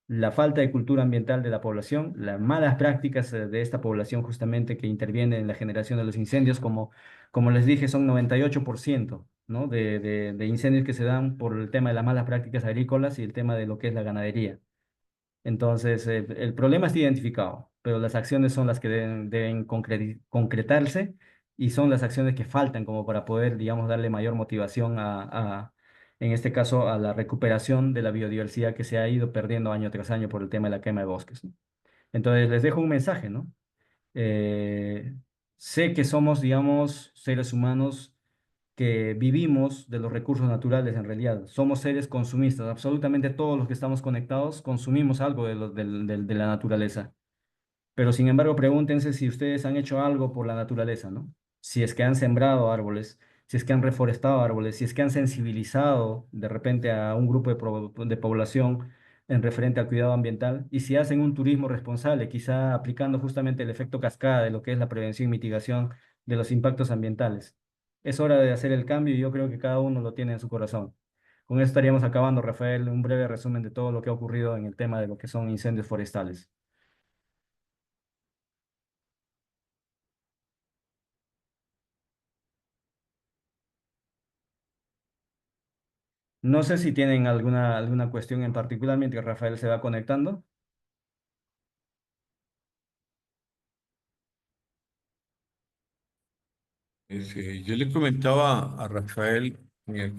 la falta de cultura ambiental de la población, las malas prácticas de esta población justamente que interviene en la generación de los incendios, como les dije, son 98%, ¿no? de incendios que se dan por el tema de las malas prácticas agrícolas y el tema de lo que es la ganadería. Entonces, el problema está identificado, pero las acciones son las que deben concretarse y son las acciones que faltan como para poder, digamos, darle mayor motivación en este caso, a la recuperación de la biodiversidad que se ha ido perdiendo año tras año por el tema de la quema de bosques, ¿no? Entonces, les dejo un mensaje, ¿no? Eh, Sé que somos, digamos, seres humanos que vivimos de los recursos naturales en realidad. Somos seres consumistas. Absolutamente todos los que estamos conectados consumimos algo de la naturaleza. Pero sin embargo, pregúntense si ustedes han hecho algo por la naturaleza, ¿no? Si es que han sembrado árboles, si es que han reforestado árboles, si es que han sensibilizado de repente a un grupo de población en referente al cuidado ambiental, y si hacen un turismo responsable, quizá aplicando justamente el efecto cascada de lo que es la prevención y mitigación de los impactos ambientales. Es hora de hacer el cambio y yo creo que cada uno lo tiene en su corazón. Con esto estaríamos acabando, Rafael, un breve resumen de todo lo que ha ocurrido en el tema de lo que son incendios forestales. No sé si tienen alguna cuestión en particular mientras Rafael se va conectando. Yo le comentaba a Rafael bien,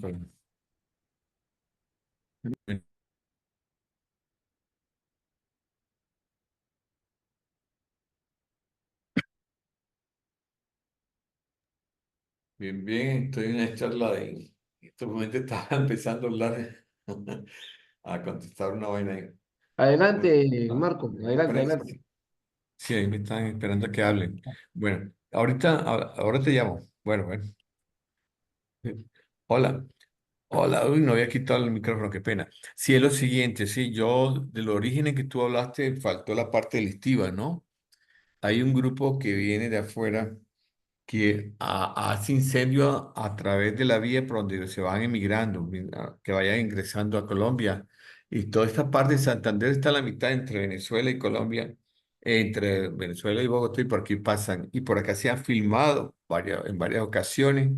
bien, estoy en una charla de... En este momento estaba empezando a hablar, a contestar una vaina ahí. Bueno, Adelante, Marco, ¿me adelante, parece? adelante. Sí, ahí me están esperando a que hablen. Bueno, ahora te llamo. Bueno, bueno. Hola, hola, uy, no había quitado el micrófono, qué pena. Sí, es lo siguiente, sí, yo, de los orígenes que tú hablaste, faltó la parte delictiva, ¿no? Hay un grupo que viene de afuera que hace incendio a través de la vía por donde se van emigrando, que vayan ingresando a Colombia. Y toda esta parte de Santander está a la mitad entre Venezuela y Colombia, entre Venezuela y Bogotá, y por aquí pasan. Y por acá se ha filmado en varias ocasiones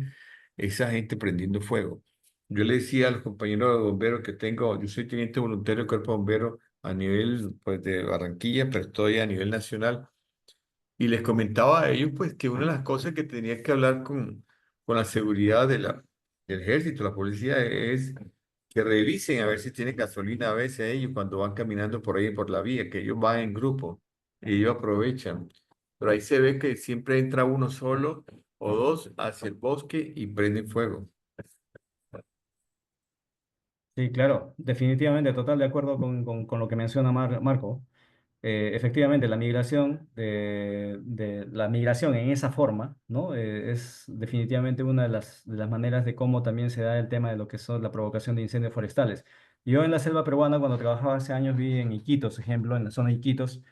esa gente prendiendo fuego. Yo le decía a los compañeros de bomberos que tengo, yo soy teniente voluntario del Cuerpo de Bomberos a nivel pues, de Barranquilla, pero estoy a nivel nacional. Y les comentaba a ellos pues que una de las cosas que tenía que hablar con la seguridad del ejército, la policía, es que revisen a ver si tienen gasolina a veces ellos cuando van caminando por ahí por la vía, que ellos van en grupo y ellos aprovechan. Pero ahí se ve que siempre entra uno solo o dos hacia el bosque y prenden fuego. Sí, claro, definitivamente, total de acuerdo con lo que menciona Marco. Efectivamente, la migración en esa forma, ¿no? Es definitivamente una de las maneras de cómo también se da el tema de lo que son la provocación de incendios forestales. Yo en la selva peruana, cuando trabajaba hace años, vi en Iquitos, ejemplo, en la zona de Iquitos,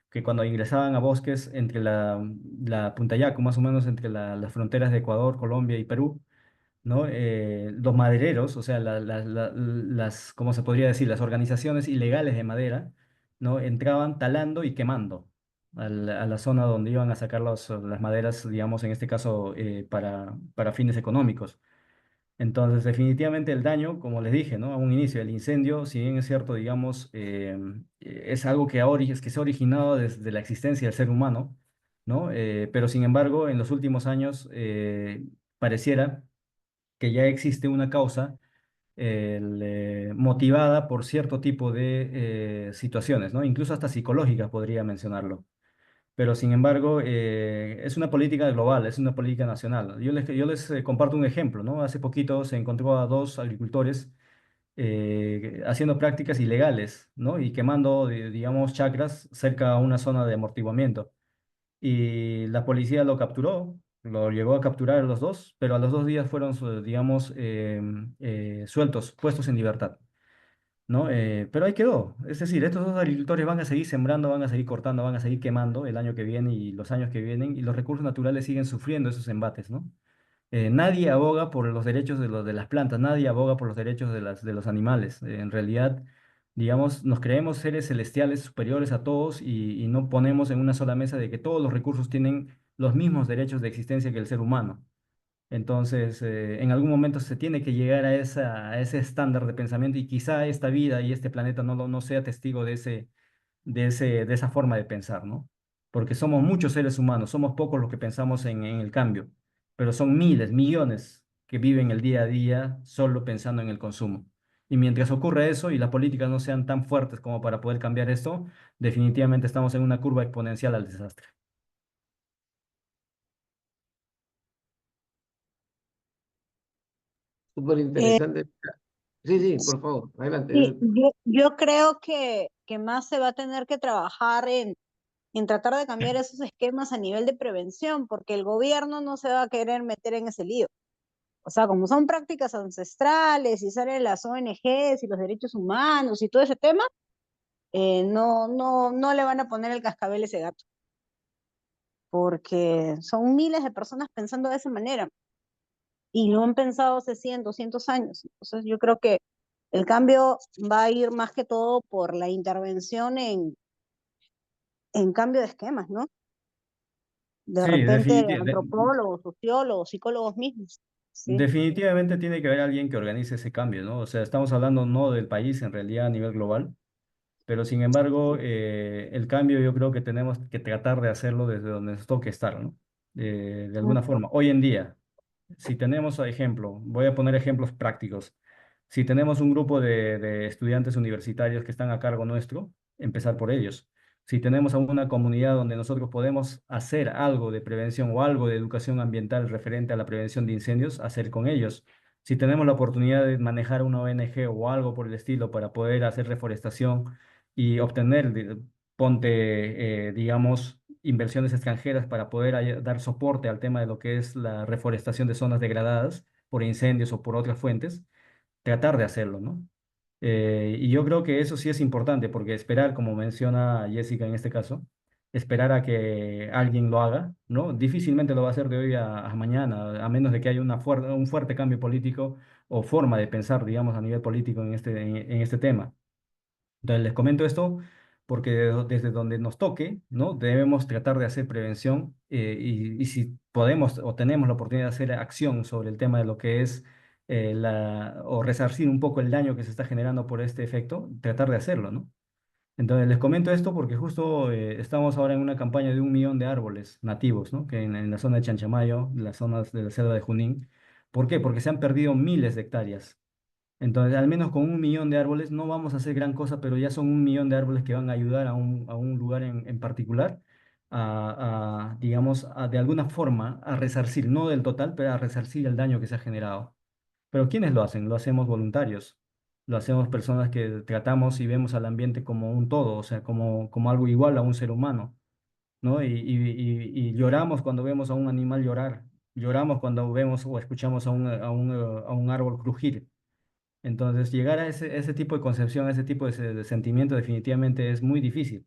que cuando ingresaban a bosques entre la Punta Yacu, más o menos entre las fronteras de Ecuador, Colombia y Perú, ¿no? Los madereros, o sea, ¿cómo se podría decir? Las organizaciones ilegales de madera, ¿no? Entraban talando y quemando a la zona donde iban a sacar las maderas, digamos, en este caso, para fines económicos. Entonces, definitivamente el daño, como les dije, ¿no? A un inicio, el incendio, si bien es cierto, digamos, es algo que se ha originado desde la existencia del ser humano, ¿no? Pero sin embargo, en los últimos años pareciera que ya existe una causa motivada por cierto tipo de situaciones, ¿no? Incluso hasta psicológicas podría mencionarlo. Pero sin embargo, es una política global, es una política nacional. Yo les comparto un ejemplo, ¿no? Hace poquito se encontró a dos agricultores haciendo prácticas ilegales, ¿no? Y quemando, digamos, chacras cerca a una zona de amortiguamiento. Y la policía lo capturó, lo llegó a capturar a los dos, pero a los 2 días fueron, digamos, sueltos, puestos en libertad. ¿No? Pero ahí quedó. Es decir, estos dos agricultores van a seguir sembrando, van a seguir cortando, van a seguir quemando el año que viene y los años que vienen, y los recursos naturales siguen sufriendo esos embates, ¿no? Nadie aboga por los derechos de las plantas, nadie aboga por los derechos de los animales. En realidad, digamos, nos creemos seres celestiales superiores a todos y no ponemos en una sola mesa de que todos los recursos tienen los mismos derechos de existencia que el ser humano. Entonces, en algún momento se tiene que llegar a ese estándar de pensamiento y quizá esta vida y este planeta no sea testigo de esa forma de pensar, ¿no? Porque somos muchos seres humanos, somos pocos los que pensamos en el cambio, pero son miles, millones que viven el día a día solo pensando en el consumo. Y mientras ocurre eso y las políticas no sean tan fuertes como para poder cambiar esto, definitivamente estamos en una curva exponencial al desastre. Súper Eh, interesante. Sí, sí, por favor, adelante, sí, adelante. yo creo que más se va a tener que trabajar en tratar de cambiar esos esquemas a nivel de prevención, porque el gobierno no se va a querer meter en ese lío. O sea, como son prácticas ancestrales y salen las ONGs y los derechos humanos y todo ese tema, no le van a poner el cascabel a ese gato, porque son miles de personas pensando de esa manera y lo han pensado hace 100, 200 años. Entonces yo creo que el cambio va a ir más que todo por la intervención en cambio de esquemas, ¿no? De Sí, repente antropólogos, sociólogos, psicólogos mismos. Sí. definitivamente tiene que haber alguien que organice ese cambio, ¿no? O sea, estamos hablando no del país en realidad a nivel global, pero sin embargo, el cambio yo creo que tenemos que tratar de hacerlo desde donde nos toque estar, ¿no? De alguna forma. Hoy en día, si tenemos, por ejemplo, voy a poner ejemplos prácticos. Si tenemos un grupo de estudiantes universitarios que están a cargo nuestro, empezar por ellos. Si tenemos a una comunidad donde nosotros podemos hacer algo de prevención o algo de educación ambiental referente a la prevención de incendios, hacer con ellos. Si tenemos la oportunidad de manejar una ONG o algo por el estilo para poder hacer reforestación y obtener, ponte, digamos, inversiones extranjeras para poder dar soporte al tema de lo que es la reforestación de zonas degradadas por incendios o por otras fuentes, tratar de hacerlo, ¿no? Y yo creo que eso sí es importante, porque esperar, como menciona Jessica en este caso, esperar a que alguien lo haga, ¿no? Difícilmente lo va a hacer de hoy a mañana, a menos de que haya un fuerte cambio político o forma de pensar, digamos, a nivel político en este tema. Entonces, les comento esto porque desde donde nos toque, ¿no? Debemos tratar de hacer prevención y si podemos o tenemos la oportunidad de hacer acción sobre el tema de lo que es o resarcir un poco el daño que se está generando por este efecto, tratar de hacerlo, ¿no? Entonces, les comento esto porque justo estamos ahora en una campaña de 1 millón de árboles nativos, ¿no? Que en la zona de Chanchamayo, las zonas de la selva de Junín. ¿Por qué? Porque se han perdido miles de hectáreas. Entonces, al menos con 1 millón de árboles no vamos a hacer gran cosa, pero ya son 1 millón de árboles que van a ayudar a un lugar en particular digamos, de alguna forma a resarcir, no del total, pero a resarcir el daño que se ha generado. Pero ¿quiénes lo hacen? Lo hacemos voluntarios, lo hacemos personas que tratamos y vemos al ambiente como un todo, o sea, como algo igual a un ser humano, ¿no? Y lloramos cuando vemos a un animal llorar, lloramos cuando vemos o escuchamos a un árbol crujir. Entonces, llegar a ese tipo de concepción, a ese tipo de sentimiento definitivamente es muy difícil.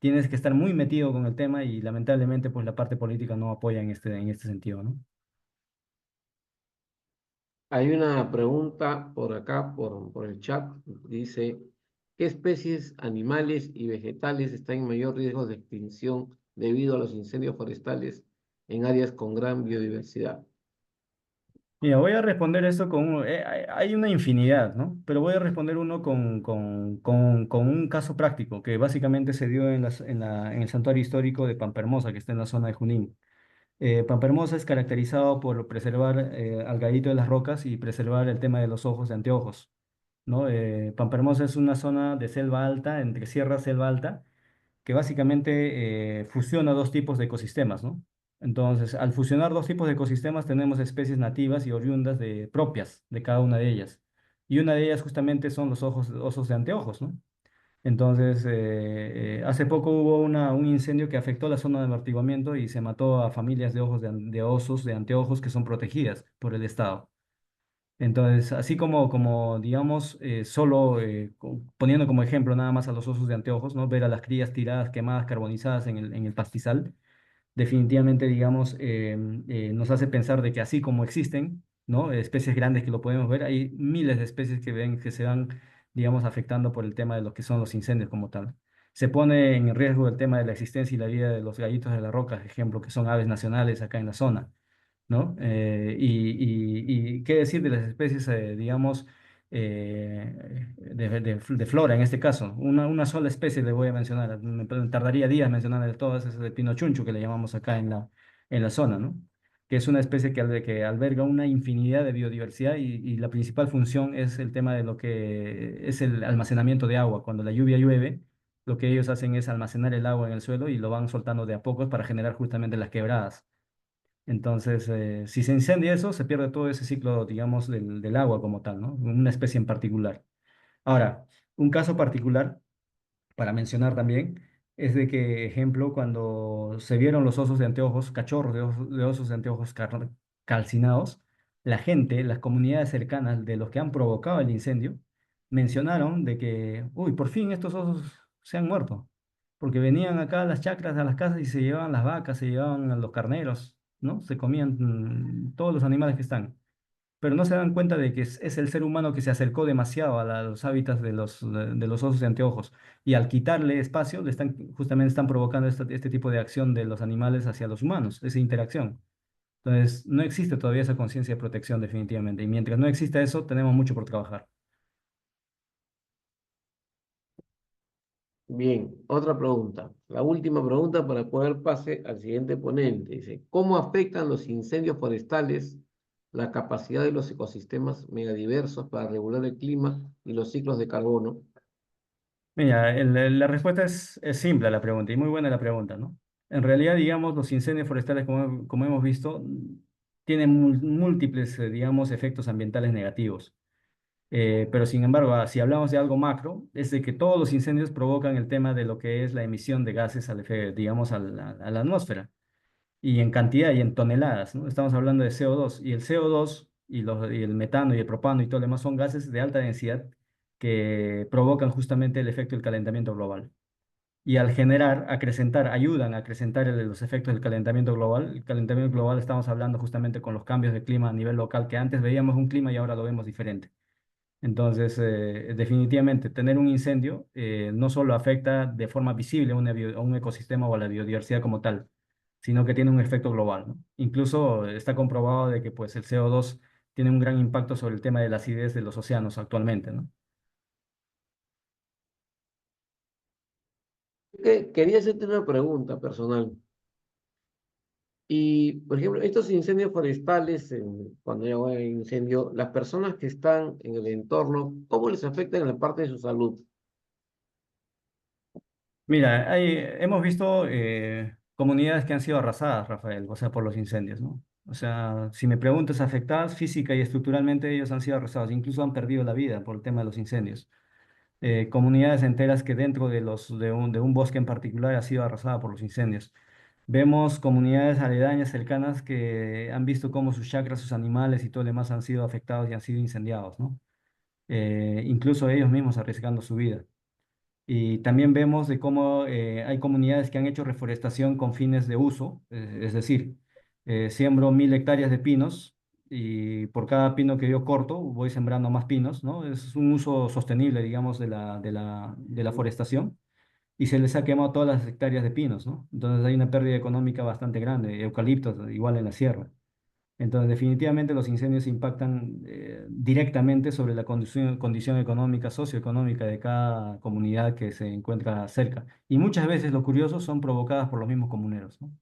Tienes que estar muy metido con el tema y lamentablemente pues la parte política no apoya en este sentido, ¿no? Hay una pregunta por acá, por el chat. Dice, ¿qué especies animales y vegetales están en mayor riesgo de extinción debido a los incendios forestales en áreas con gran biodiversidad? Mira, voy a responder esto con hay una infinidad, ¿no? Pero voy a responder uno con un caso práctico que básicamente se dio en el santuario histórico de Pampermosa, que está en la zona de Junín. Pampermosa es caracterizado por preservar al gallito de las rocas y preservar el tema de los ojos de anteojos, ¿no? Pampermosa es una zona de selva alta, entre sierra, selva alta, que básicamente fusiona dos tipos de ecosistemas, ¿no? Entonces, al fusionar dos tipos de ecosistemas tenemos especies nativas y oriundas propias de cada una de ellas. Y una de ellas justamente son los osos de anteojos, ¿no? Entonces, hace poco hubo un incendio que afectó la zona de amortiguamiento y se mató a familias de de osos de anteojos que son protegidas por el Estado. Entonces, así como digamos, solo poniendo como ejemplo nada más a los osos de anteojos, ¿no? Ver a las crías tiradas, quemadas, carbonizadas en el pastizal, definitivamente, digamos, nos hace pensar de que así como existen, ¿no? Especies grandes que lo podemos ver, hay miles de especies que se van, digamos, afectando por el tema de lo que son los incendios como tal. Se pone en riesgo el tema de la existencia y la vida de los gallitos de la roca, ejemplo, que son aves nacionales acá en la zona, ¿no? Y qué decir de las especies, digamos, de flora en este caso. Una sola especie le voy a mencionar, tardaría días mencionar todas, es el pino chuncho que le llamamos acá en la zona, ¿no? Que es una especie que alberga una infinidad de biodiversidad y la principal función es el tema de lo que es el almacenamiento de agua. Cuando la lluvia llueve, lo que ellos hacen es almacenar el agua en el suelo y lo van soltando de a pocos para generar justamente las quebradas. Entonces, si se incendia eso, se pierde todo ese ciclo, digamos, del agua como tal, ¿no? Una especie en particular. Ahora, un caso particular para mencionar también es de que, ejemplo, cuando se vieron los osos de anteojos, cachorros de osos de anteojos calcinados, la gente, las comunidades cercanas de los que han provocado el incendio, mencionaron de que, uy, por fin estos osos se han muerto, porque venían acá a las chacras, a las casas y se llevaban las vacas, se llevaban a los carneros, ¿no? Se comían todos los animales que están, pero no se dan cuenta de que es el ser humano que se acercó demasiado a los hábitats de los osos de anteojos y al quitarle espacio justamente están provocando este tipo de acción de los animales hacia los humanos, esa interacción. Entonces, no existe todavía esa conciencia de protección definitivamente y mientras no exista eso, tenemos mucho por trabajar. Bien, otra pregunta. La última pregunta para poder pase al siguiente ponente. Dice, ¿cómo afectan los incendios forestales la capacidad de los ecosistemas megadiversos para regular el clima y los ciclos de carbono? Mira, la respuesta es simple a la pregunta y muy buena la pregunta, ¿no? En realidad, digamos, los incendios forestales, como hemos visto, tienen múltiples, digamos, efectos ambientales negativos. Pero sin embargo, si hablamos de algo macro, es de que todos los incendios provocan el tema de lo que es la emisión de gases, digamos, a la atmósfera, y en cantidad y en toneladas, ¿no? Estamos hablando de CO2, y el CO2 y el metano y el propano y todo lo demás son gases de alta densidad que provocan justamente el efecto del calentamiento global. Y al ayudan a acrecentar los efectos del calentamiento global. El calentamiento global estamos hablando justamente con los cambios de clima a nivel local, que antes veíamos un clima y ahora lo vemos diferente. Entonces, definitivamente, tener un incendio no solo afecta de forma visible a un ecosistema o a la biodiversidad como tal, sino que tiene un efecto global, ¿no? Incluso está comprobado de que pues, el CO2 tiene un gran impacto sobre el tema de la acidez de los océanos actualmente, ¿no? Quería hacerte una pregunta personal. Y, por ejemplo, estos incendios forestales, cuando hay incendio, las personas que están en el entorno, ¿cómo les afecta en la parte de su salud? Mira, hemos visto comunidades que han sido arrasadas, Rafael, o sea, por los incendios, ¿no? O sea, si me preguntas, afectadas física y estructuralmente, ellos han sido arrasados, incluso han perdido la vida por el tema de los incendios. Comunidades enteras que dentro de un bosque en particular ha sido arrasada por los incendios. Vemos comunidades aledañas, cercanas, que han visto cómo sus chacras, sus animales y todo lo demás han sido afectados y han sido incendiados, ¿no? Incluso ellos mismos arriesgando su vida. Y también vemos de cómo hay comunidades que han hecho reforestación con fines de uso, es decir, siembro 1000 hectáreas de pinos y por cada pino que yo corto voy sembrando más pinos, ¿no? Es un uso sostenible, digamos, de la forestación y se les ha quemado todas las hectáreas de pinos, ¿no? Entonces hay una pérdida económica bastante grande, eucaliptos igual en la sierra. Entonces, definitivamente los incendios impactan directamente sobre la condición económica, socioeconómica de cada comunidad que se encuentra cerca. Y muchas veces, lo curioso, son provocadas por los mismos comuneros, ¿no?